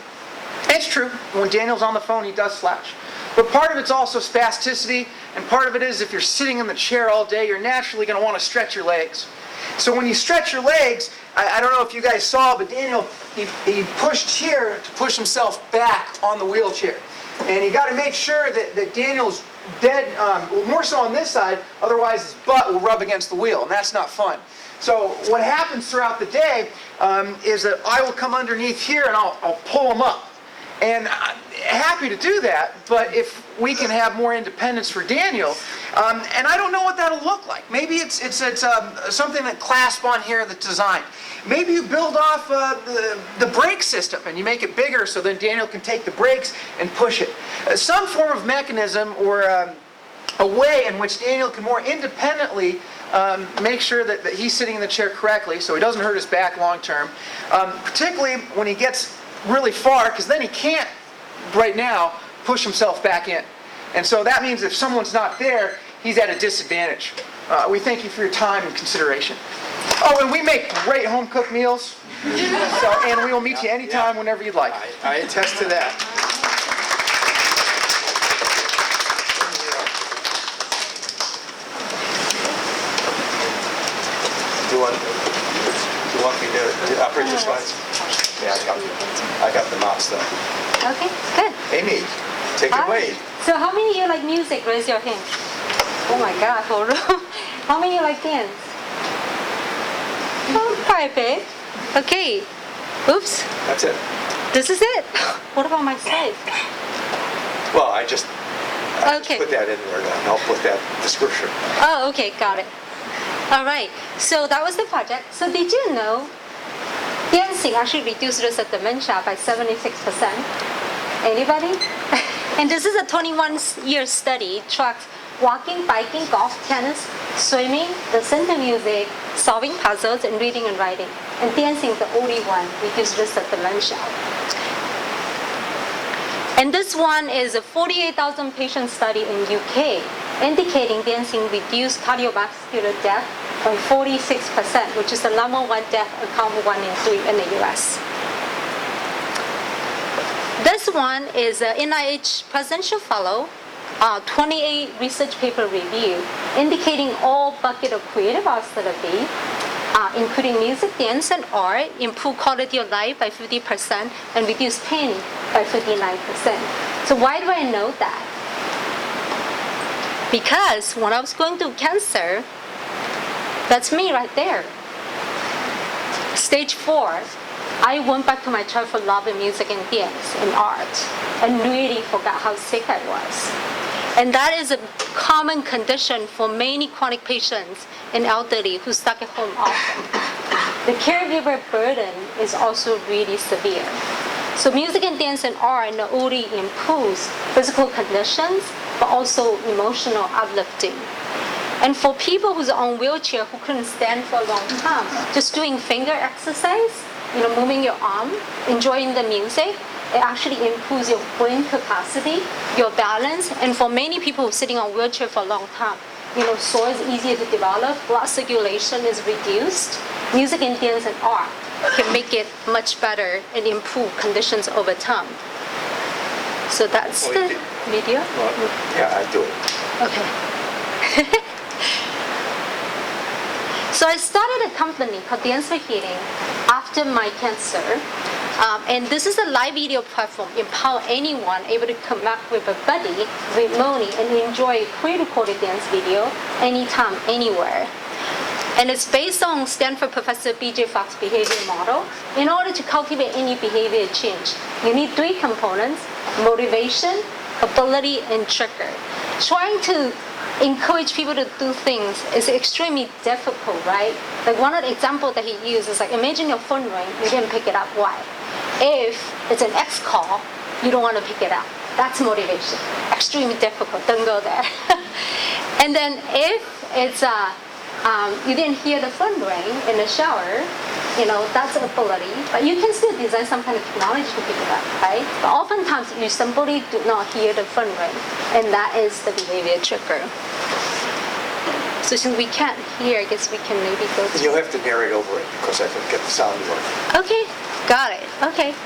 B: it's true, when Daniel's on the phone, he does slouch. But part of it's also spasticity, and part of it is if you're sitting in the chair all day, you're naturally going to want to stretch your legs.
J: So when you stretch your legs, I don't know if you guys saw, but Daniel, he pushed here to push himself back on the wheelchair. And you got to make sure that Daniel's dead, more so on this side, otherwise his butt will rub against the wheel, and that's not fun. So what happens throughout the day is that I will come underneath here and I'll pull him up. And I'm happy to do that, but if we can have more independence for Daniel, and I don't know what that'll look like. Maybe it's something that clasp on here that's designed. Maybe you build off the brake system and you make it bigger so then Daniel can take the brakes and push it. Some form of mechanism or a way in which Daniel can more independently make sure that he's sitting in the chair correctly so he doesn't hurt his back long term, particularly when he gets really far, because then he can't, right now, push himself back in. And so that means if someone's not there, he's at a disadvantage. We thank you for your time and consideration. Oh, and we make great home-cooked meals, and we will meet you anytime, whenever you'd like.
A: I attest to that. Do you want me to operate the slides? Yeah, I got the mouse though.
K: Okay, good.
A: Amy, take it away.
K: So how many of you like music? Raise your hand. Oh my God, whole room. How many of you like dance? Oh, quite a bit. Okay. Oops.
A: That's it.
K: This is it? What about my side?
A: Well, I just
K: Okay.
A: put that in there to help with that description.
K: Oh, okay, got it. All right, so that was the project. So did you know dancing actually reduced risk of dementia by 76%? Anybody? And this is a 21-year study, tracked walking, biking, golf, tennis, swimming, listening to music, solving puzzles, and reading and writing. And dancing is the only one reduced risk of dementia. And this one is a 48,000 patient study in UK, indicating dancing reduced cardiovascular death by 46%, which is the number one death account 1 in 3 in the US. This one is an NIH Presidential Fellow, 28 research paper review, indicating all bucket of creative arts therapy, including music, dance, and art, improve quality of life by 50% and reduce pain by 59%. So why do I know that? Because when I was going through cancer, that's me right there. Stage 4, I went back to my childhood love in music and dance and art and really forgot how sick I was. And that is a common condition for many chronic patients and elderly who stuck at home often. The caregiver burden is also really severe. So music and dance and art not only improves physical conditions, but also emotional uplifting. And for people who's on wheelchair who couldn't stand for a long time, just doing finger exercise, moving your arm, enjoying the music, it actually improves your brain capacity, your balance, and for many people who are sitting on wheelchair for a long time, soil is easier to develop, blood circulation is reduced. Music and dance and art can make it much better and improve conditions over time. So that's the video.
A: Well, yeah, I do it.
K: Okay. So I started a company called Dance for Healing after my cancer. And this is a live video platform, empower anyone able to connect with a buddy remotely and enjoy a pre-recorded dance video anytime, anywhere. And it's based on Stanford Professor B.J. Fox behavior model. In order to cultivate any behavior change, you need 3 components: motivation, ability, and trigger. Trying to encourage people to do things is extremely difficult, right? Like one of the examples that he used is like, imagine your phone ring, you didn't pick it up, why? If it's an ex call, you don't want to pick it up. That's motivation. Extremely difficult, don't go there. And then if it's you didn't hear the phone ring in the shower, that's ability, but you can still design some kind of technology to pick it up, right? But oftentimes you simply do not hear the phone ring, and that is the behavior trigger. So since we can't hear, I guess we can maybe go to...
A: You'll have to narrate over it because I can get the sound to work.
K: Okay, got it, okay.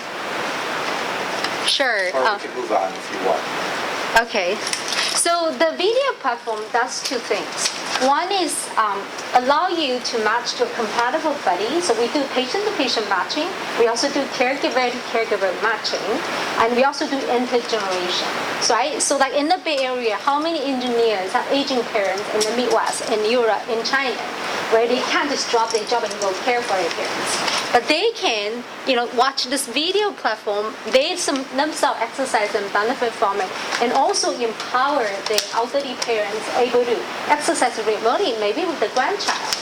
K: Sure.
A: Or we can move on if you want.
K: Okay, so the video platform does two things. One is allow you to match to a compatible buddy. So we do patient-to-patient matching. We also do caregiver-to-caregiver matching, and we also do intergeneration. So like in the Bay Area, how many engineers have aging parents in the Midwest, in Europe, in China, where they can't just drop their job and go care for their parents? But they can, watch this video platform. They themselves exercise and benefit from it, and also empower the elderly parents able to exercise remotely, maybe with the grandchild.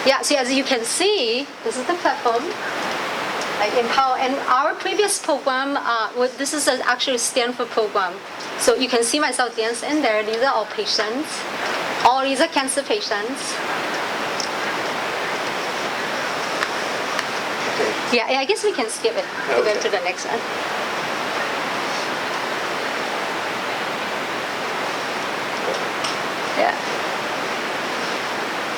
K: Yeah, so as you can see, this is the platform. Like empower, and our previous program, this is actually a Stanford program. So you can see myself dance in there. These are all patients. All these are cancer patients. Yeah, I guess we can skip it. We'll go to the next one. Yeah.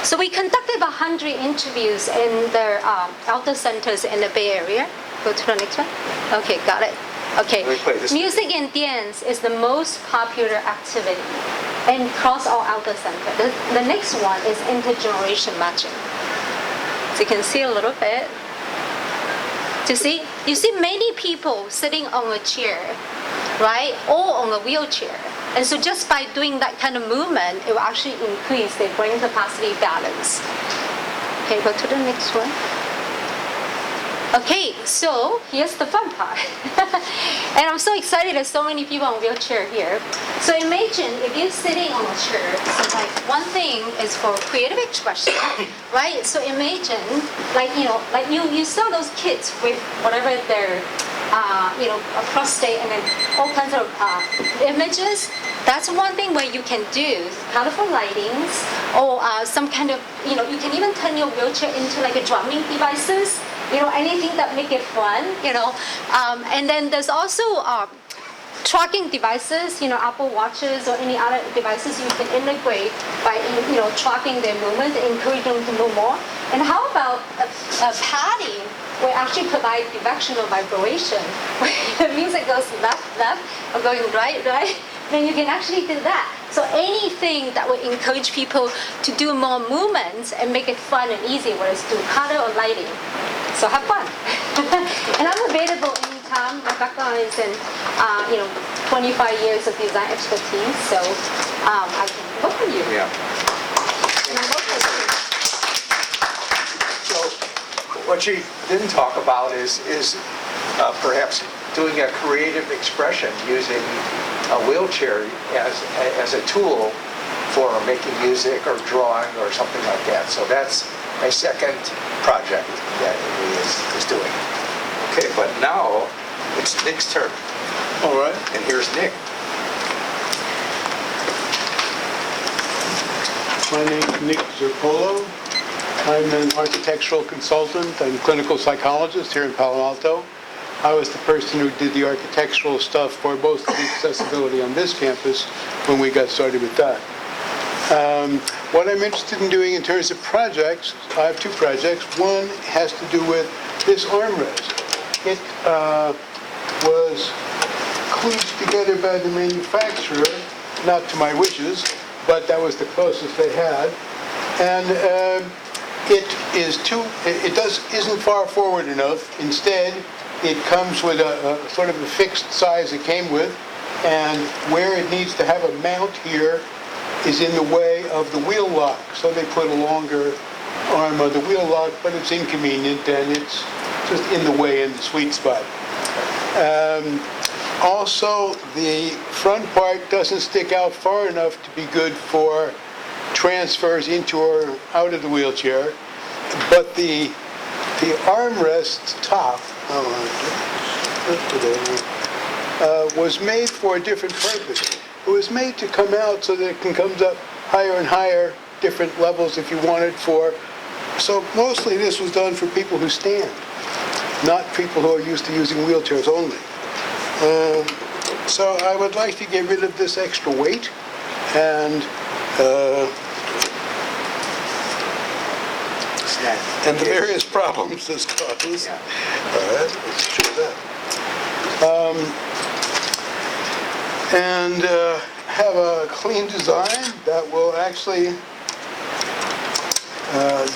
K: So we conducted about 100 interviews in the elder centers in the Bay Area. Go to the next one. Okay, got it. Okay. Music and dance is the most popular activity and across all elder centers. The next one is intergeneration matching. So you can see a little bit. You see many people sitting on a chair, right, or on a wheelchair. And so just by doing that kind of movement, it will actually increase their brain capacity balance. Okay, go to the next one. Okay, so here's the fun part. And I'm so excited there's so many people on wheelchair here. So imagine if you're sitting on a chair, so like one thing is for creative expression, right? So imagine, you saw those kids with whatever their, a prostate and then all kinds of images. That's one thing where you can do colorful lightings or some kind of, you can even turn your wheelchair into like a drumming devices. Anything that make it fun, and then there's also tracking devices, Apple Watches or any other devices you can integrate by, tracking their movement, encourage them to move more. And how about a padding will actually provide directional vibration, where the music goes left, or going right, then you can actually do that. So anything that will encourage people to do more movements and make it fun and easy, whether it's through color or lighting. So have fun. And I'm available anytime. My background is in, 25 years of design expertise, so I can work with you.
A: Yeah.
K: And I'm working with you.
A: So what she didn't talk about is perhaps doing a creative expression using a wheelchair as a tool for making music or drawing or something like that. So that's my second project that he is doing. Okay, but now it's Nick's turn.
L: All right.
A: And here's Nick.
L: My name's Nick Zerpolo. I'm an architectural consultant and clinical psychologist here in Palo Alto. I was the person who did the architectural stuff for most of the accessibility on this campus when we got started with that. What I'm interested in doing in terms of projects, I have two projects. One has to do with this armrest. It was kludged together by the manufacturer, not to my wishes, but that was the closest they had. And isn't far forward enough. Instead, it comes with a sort of a fixed size it came with, and where it needs to have a mount here is in the way of the wheel lock. So they put a longer arm on the wheel lock, but it's inconvenient and it's just in the way in the sweet spot. Also, the front part doesn't stick out far enough to be good for transfers into or out of the wheelchair, but the armrest top was made for a different purpose. It was made to come out so that it can come up higher and higher, different levels if you wanted for. So mostly this was done for people who stand, not people who are used to using wheelchairs only. So I would like to get rid of this extra weight and the various problems this causes. All right, let's try that. and have a clean design that will actually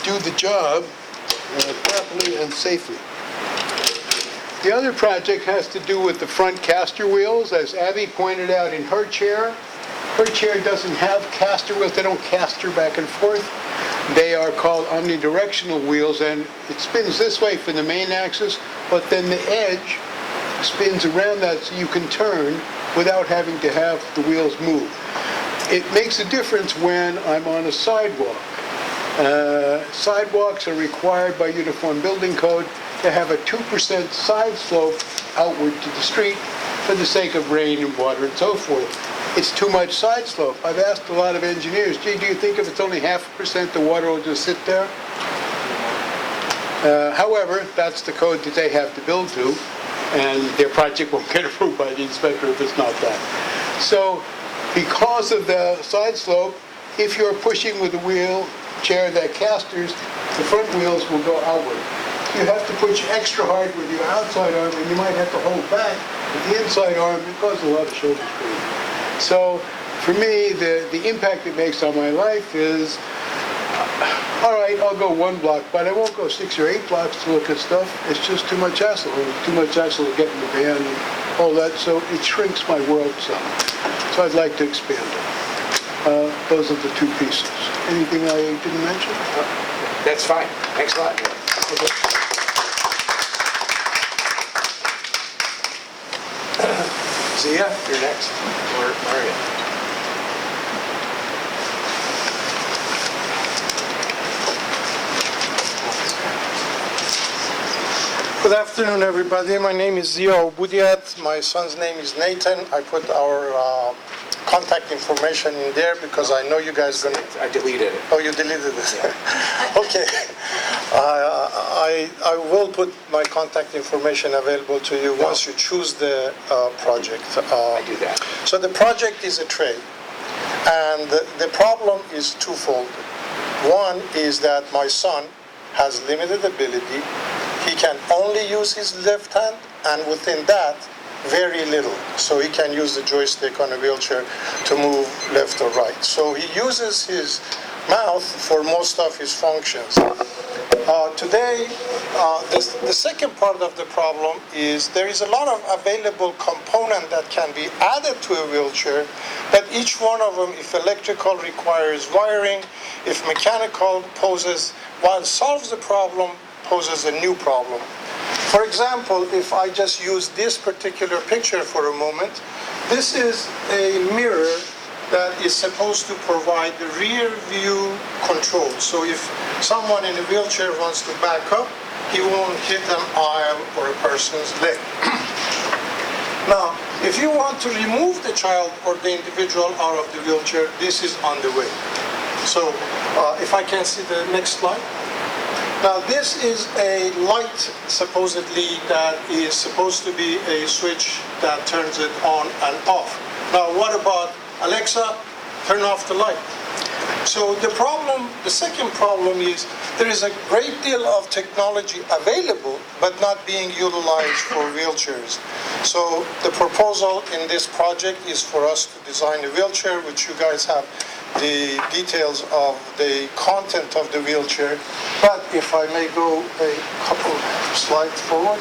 L: do the job properly and safely. The other project has to do with the front caster wheels. As Abby pointed out in her chair doesn't have caster wheels. They don't caster back and forth. They are called omnidirectional wheels, and it spins this way for the main axis, but then the edge spins around that so you can turn without having to have the wheels move. It makes a difference when I'm on a sidewalk. Sidewalks are required by Uniform Building Code to have a 2% side slope outward to the street for the sake of rain and water and so forth. It's too much side slope. I've asked a lot of engineers, gee, do you think if it's only 0.5%, the water will just sit there? However, that's the code that they have to build to, and their project won't get approved by the inspector if it's not that. So, because of the side slope, if you're pushing with a wheelchair that casters, the front wheels will go outward. You have to push extra hard with your outside arm, and you might have to hold back with the inside arm. It causes a lot of shoulder strain. So, for me, the impact it makes on my life is, all right, I'll go 1 block, but I won't go 6 or 8 blocks to look at stuff. It's just too much hassle. It's too much hassle to get in the van and all that, so it shrinks my world some. So I'd like to expand it. Those are the 2 pieces. Anything I didn't mention?
J: That's fine. Thanks a lot.
L: Okay.
J: Zia, you're next. Or Maria.
M: Good afternoon, everybody. My name is Zia Obudiat. My son's name is Nathan. I put our contact information in there because I know you guys are going to...
J: I deleted it.
M: Oh, you deleted it? Yeah. Okay. I will put my contact information available to you once you choose the project.
J: I do that.
M: So the project is a tray, and the problem is twofold. One is that my son has limited ability. He can only use his left hand, and within that, very little. So he can use the joystick on a wheelchair to move left or right. So he uses his mouth for most of his functions. Today, the second part of the problem is there is a lot of available component that can be added to a wheelchair, but each one of them, if electrical requires wiring, if mechanical poses, while solves the problem, poses a new problem. For example, if I just use this particular picture for a moment, this is a mirror that is supposed to provide the rear view control. So if someone in a wheelchair wants to back up, he won't hit an aisle or a person's leg. Now, if you want to remove the child or the individual out of the wheelchair, this is on the way. So if I can see the next slide. Now this is a light, supposedly, that is supposed to be a switch that turns it on and off. Now what about Alexa, turn off the light? So the second problem is there is a great deal of technology available but not being utilized for wheelchairs. So the proposal in this project is for us to design a wheelchair, which you guys have the details of the content of the wheelchair. But if I may go a couple slides forward.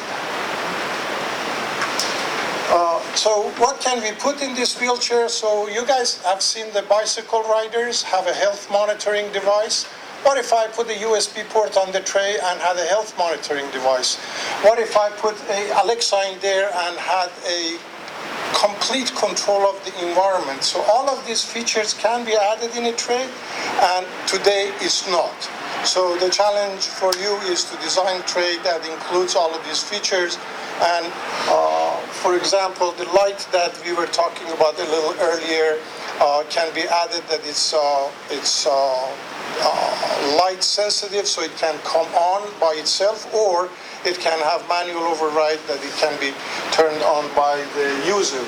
M: So what can we put in this wheelchair? So you guys have seen the bicycle riders have a health monitoring device. What if I put a USB port on the tray and had a health monitoring device? What if I put a Alexa in there and had a complete control of the environment? So all of these features can be added in a tray, and today is not. So the challenge for you is to design a tray that includes all of these features. And for example, the light that we were talking about a little earlier can be added that it's light sensitive, so it can come on by itself, or it can have manual override that it can be turned on by the user.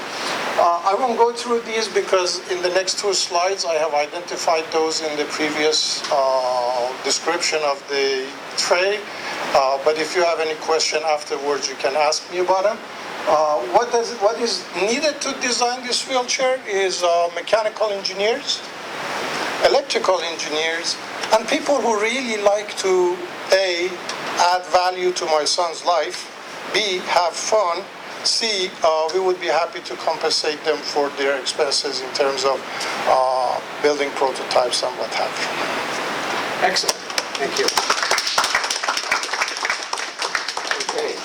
M: I won't go through these because in the next 2 slides I have identified those in the previous description of the tray. But if you have any question afterwards, you can ask me about them. What is needed to design this wheelchair is mechanical engineers, electrical engineers, and people who really like to, A, add value to my son's life, B, have fun, C, we would be happy to compensate them for their expenses in terms of building prototypes and what have you.
J: Excellent. Thank you. Okay.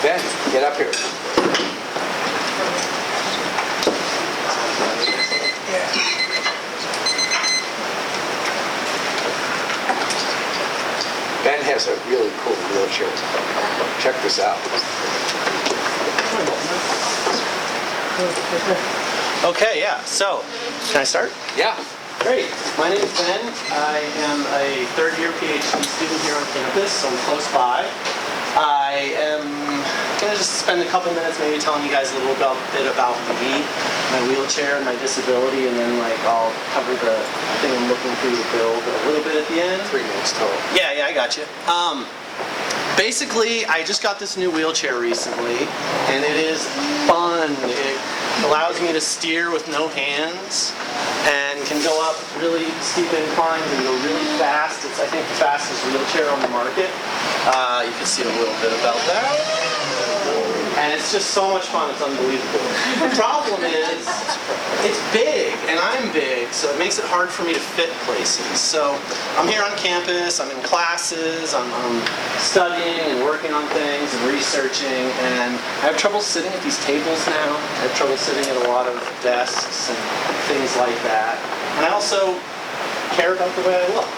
J: Ben, get up here. Ben has a really cool wheelchair. Check this out.
B: Okay, yeah, so, can I start?
J: Yeah.
B: Great. My name is Ben. I am a third-year PhD student here on campus, so I'm close by. I am going to just spend a couple minutes maybe telling you guys a little bit about me, my wheelchair, and my disability, and then I'll cover the thing I'm looking through to build a little bit at the end.
J: 3 minutes total.
B: Yeah, I got you. Basically, I just got this new wheelchair recently, and it is fun. It allows me to steer with no hands and can go up really steep inclines and go really fast. It's, I think, the fastest wheelchair on the market. You can see a little bit about that. And it's just so much fun, it's unbelievable. The problem is, it's big, and I'm big, so it makes it hard for me to fit places. So I'm here on campus, I'm in classes, I'm studying and working on things and researching, and I have trouble sitting at these tables now. I have trouble sitting at a lot of desks and things like that. And I also care about the way I look.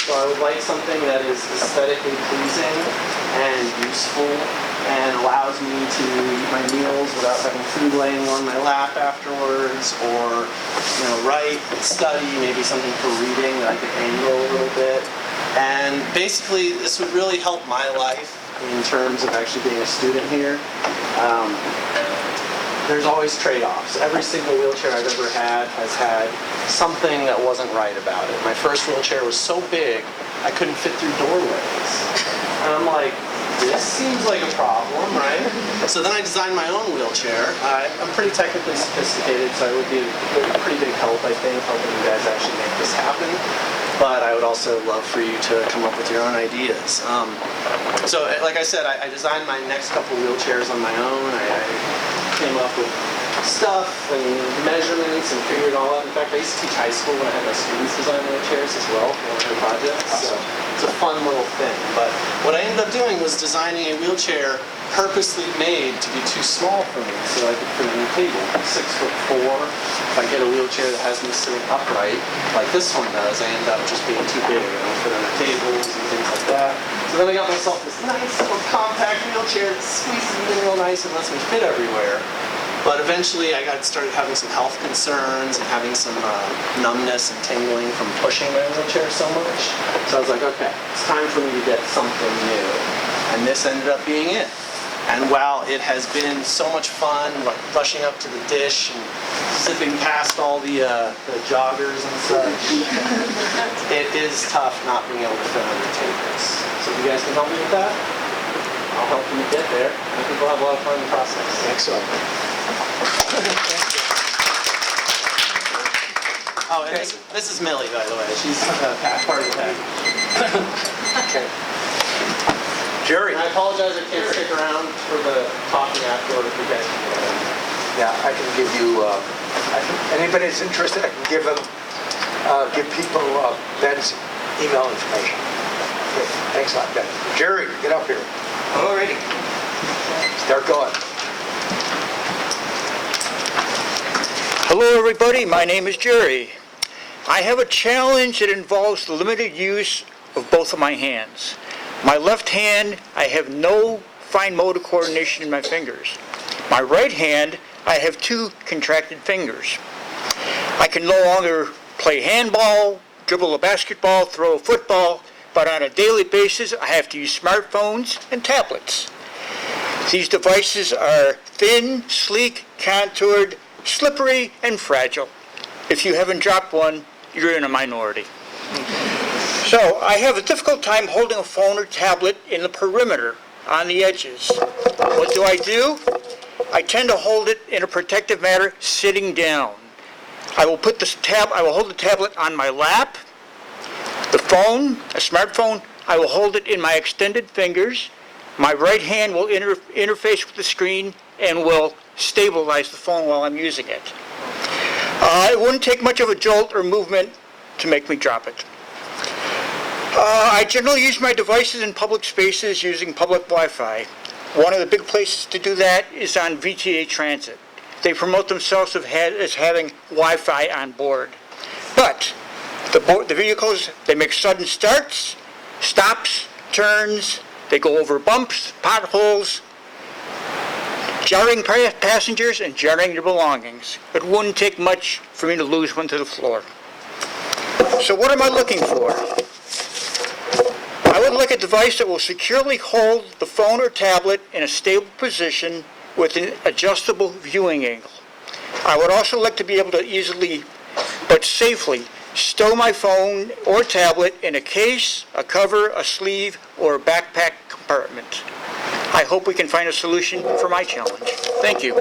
B: So I would like something that is aesthetically pleasing and useful and allows me to eat my meals without having food laying on my lap afterwards, or write, study, maybe something for reading that I could angle a little bit. And basically, this would really help my life in terms of actually being a student here. There's always trade-offs. Every single wheelchair I've ever had has had something that wasn't right about it. My first wheelchair was so big, I couldn't fit through doorways. And I'm like, this seems like a problem, right? So then I designed my own wheelchair. I'm pretty technically sophisticated, so I would be a pretty big help, I think, helping you guys actually make this happen. But I would also love for you to come up with your own ideas. So like I said, I designed my next couple wheelchairs on my own. I came up with stuff and measurements and figured it all out. In fact, I used to teach high school when I had my students design wheelchairs as well for one of their projects. So it's a fun little thing. But what I ended up doing was designing a wheelchair purposely made to be too small for me so I could fit it on the table. I'm 6'4". If I get a wheelchair that has me sitting upright, like this one does, I end up just being too big. I don't fit on the tables and things like that. So then I got myself this nice little compact wheelchair that squeezes me in real nice and lets me fit everywhere. But eventually I started having some health concerns and having some numbness and tingling from pushing my wheelchair so much. So I was like, okay, it's time for me to get something new. And this ended up being it. And while it has been so much fun, rushing up to the dish and zipping past all the joggers and such, it is tough not being able to fit under tables. So if you guys can help me with that, I'll help you get there. I think we'll have a lot of fun in the process.
J: Excellent.
B: Oh, and this is Millie, by the way. She's part of the package.
J: Okay. Jerry.
B: And I apologize I can't stick around for the talking afterward if you guys can go ahead.
J: Yeah, I can give you, anybody that's interested, I can give people Ben's email information. Okay, thanks a lot, Ben. Jerry, get up here.
N: Alrighty.
J: Start going.
N: Hello everybody, my name is Jerry. I have a challenge that involves the limited use of both of my hands. My left hand, I have no fine motor coordination in my fingers. My right hand, I have 2 contracted fingers. I can no longer play handball, dribble a basketball, throw a football, but on a daily basis I have to use smartphones and tablets. These devices are thin, sleek, contoured, slippery, and fragile. If you haven't dropped one, you're in a minority. So I have a difficult time holding a phone or tablet in the perimeter on the edges. What do? I tend to hold it in a protective manner sitting down. I will hold the tablet on my lap. The phone, a smartphone, I will hold it in my extended fingers. My right hand will interface with the screen and will stabilize the phone while I'm using it. It wouldn't take much of a jolt or movement to make me drop it. I generally use my devices in public spaces using public Wi-Fi. One of the big places to do that is on VTA Transit. They promote themselves as having Wi-Fi on board. But the vehicles, they make sudden starts, stops, turns, they go over bumps, potholes, jarring passengers and jarring their belongings. It wouldn't take much for me to lose one to the floor. So what am I looking for? I would like a device that will securely hold the phone or tablet in a stable position with an adjustable viewing angle. I would also like to be able to easily but safely stow my phone or tablet in a case, a cover, a sleeve, or a backpack compartment. I hope we can find a solution for my challenge. Thank you.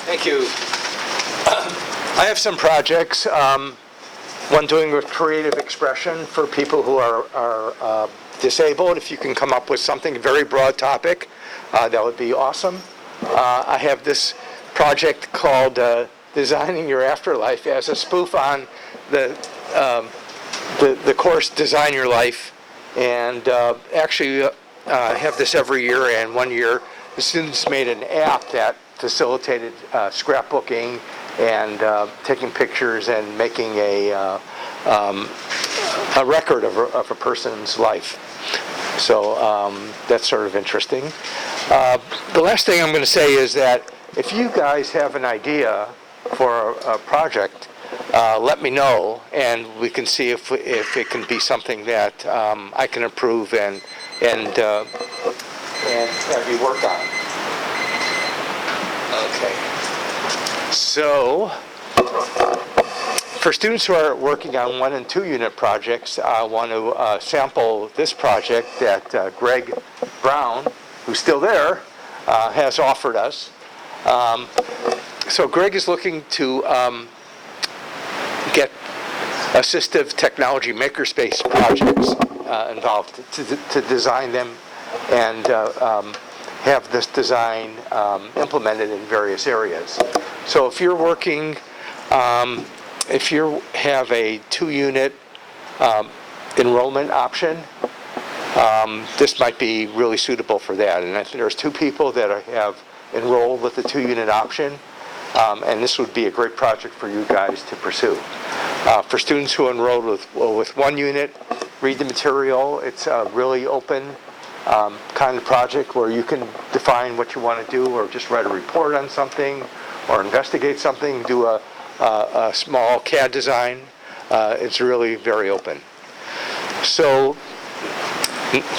A: Thank you. I have some projects. One doing with creative expression for people who are disabled. If you can come up with something, a very broad topic, that would be awesome. I have this project called Designing Your Afterlife as a spoof on the course Design Your Life. And actually have this every year, and one year the students made an app that facilitated scrapbooking and taking pictures and making a record of a person's life. So that's sort of interesting. The last thing I'm going to say is that if you guys have an idea for a project, let me know, and we can see if it can be something that I can approve and have you work on. Okay. So, for students who are working on 1 and 2 unit projects, I want to sample this project that Greg Brown, who's still there, has offered us. So Greg is looking to get assistive technology makerspace projects involved to design them and have this design implemented in various areas. So if you're working, if you have a 2-unit enrollment option, this might be really suitable for that. And there's 2 people that have enrolled with the 2-unit option. And this would be a great project for you guys to pursue. For students who enrolled with 1 unit, read the material. It's a really open kind of project where you can define what you want to do, or just write a report on something, or investigate something, do a small CAD design. It's really very open. So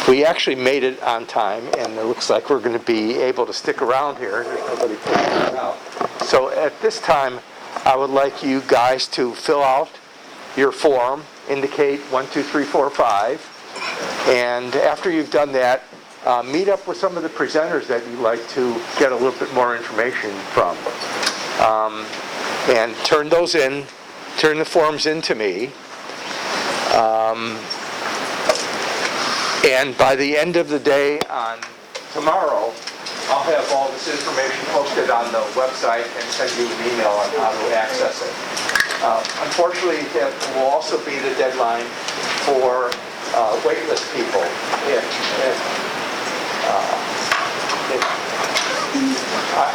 A: we actually made it on time, and it looks like we're going to be able to stick around here. There's nobody putting it out. So at this time, I would like you guys to fill out your form, indicate 1, 2, 3, 4, 5, and after you've done that, meet up with some of the presenters that you'd like to get a little bit more information from, and turn the forms in to me. And by the end of the day on tomorrow, I'll have all this information posted on the website and send you an email on how to access it. Unfortunately, that will also be the deadline for waitlist people.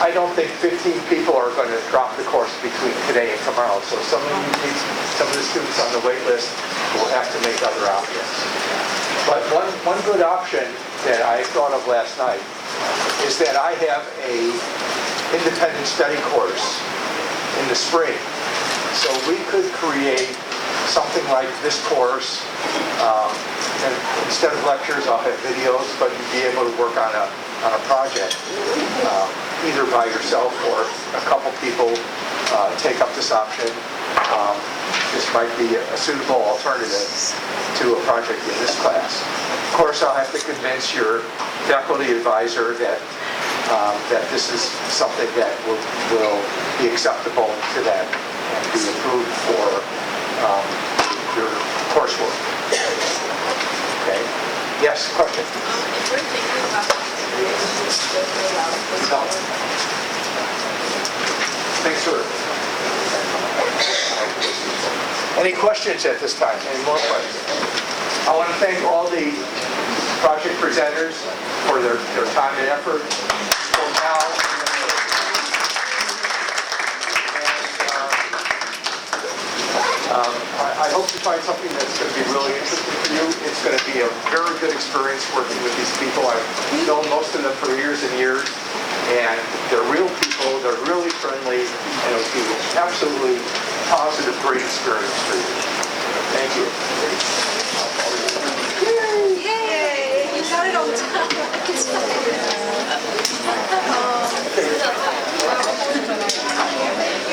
A: I don't think 15 people are going to drop the course between today and tomorrow, so some of the students on the waitlist will have to make other options. But one good option that I thought of last night is that I have a independent study course in the spring. So we could create something like this course, and instead of lectures, I'll have videos, but you'd be able to work on a on a project, either by yourself or a couple people take up this option, this might be a suitable alternative to a project in this class. Of course, I'll have to convince your faculty advisor that this is something that will be acceptable to them and be approved for your coursework. Okay? Yes, question?
E: If we're thinking about
A: Thanks, sir. Any questions at this time? Any more questions? I want to thank all the project presenters for their time and effort. For now, I hope you find something that's going to be really interesting for you. It's going to be a very good experience working with these people. I've known most of them for years and years, and they're real people, they're really friendly, and it'll be an absolutely positive, great experience for you. Thank you.
F: Yay! You got it on time.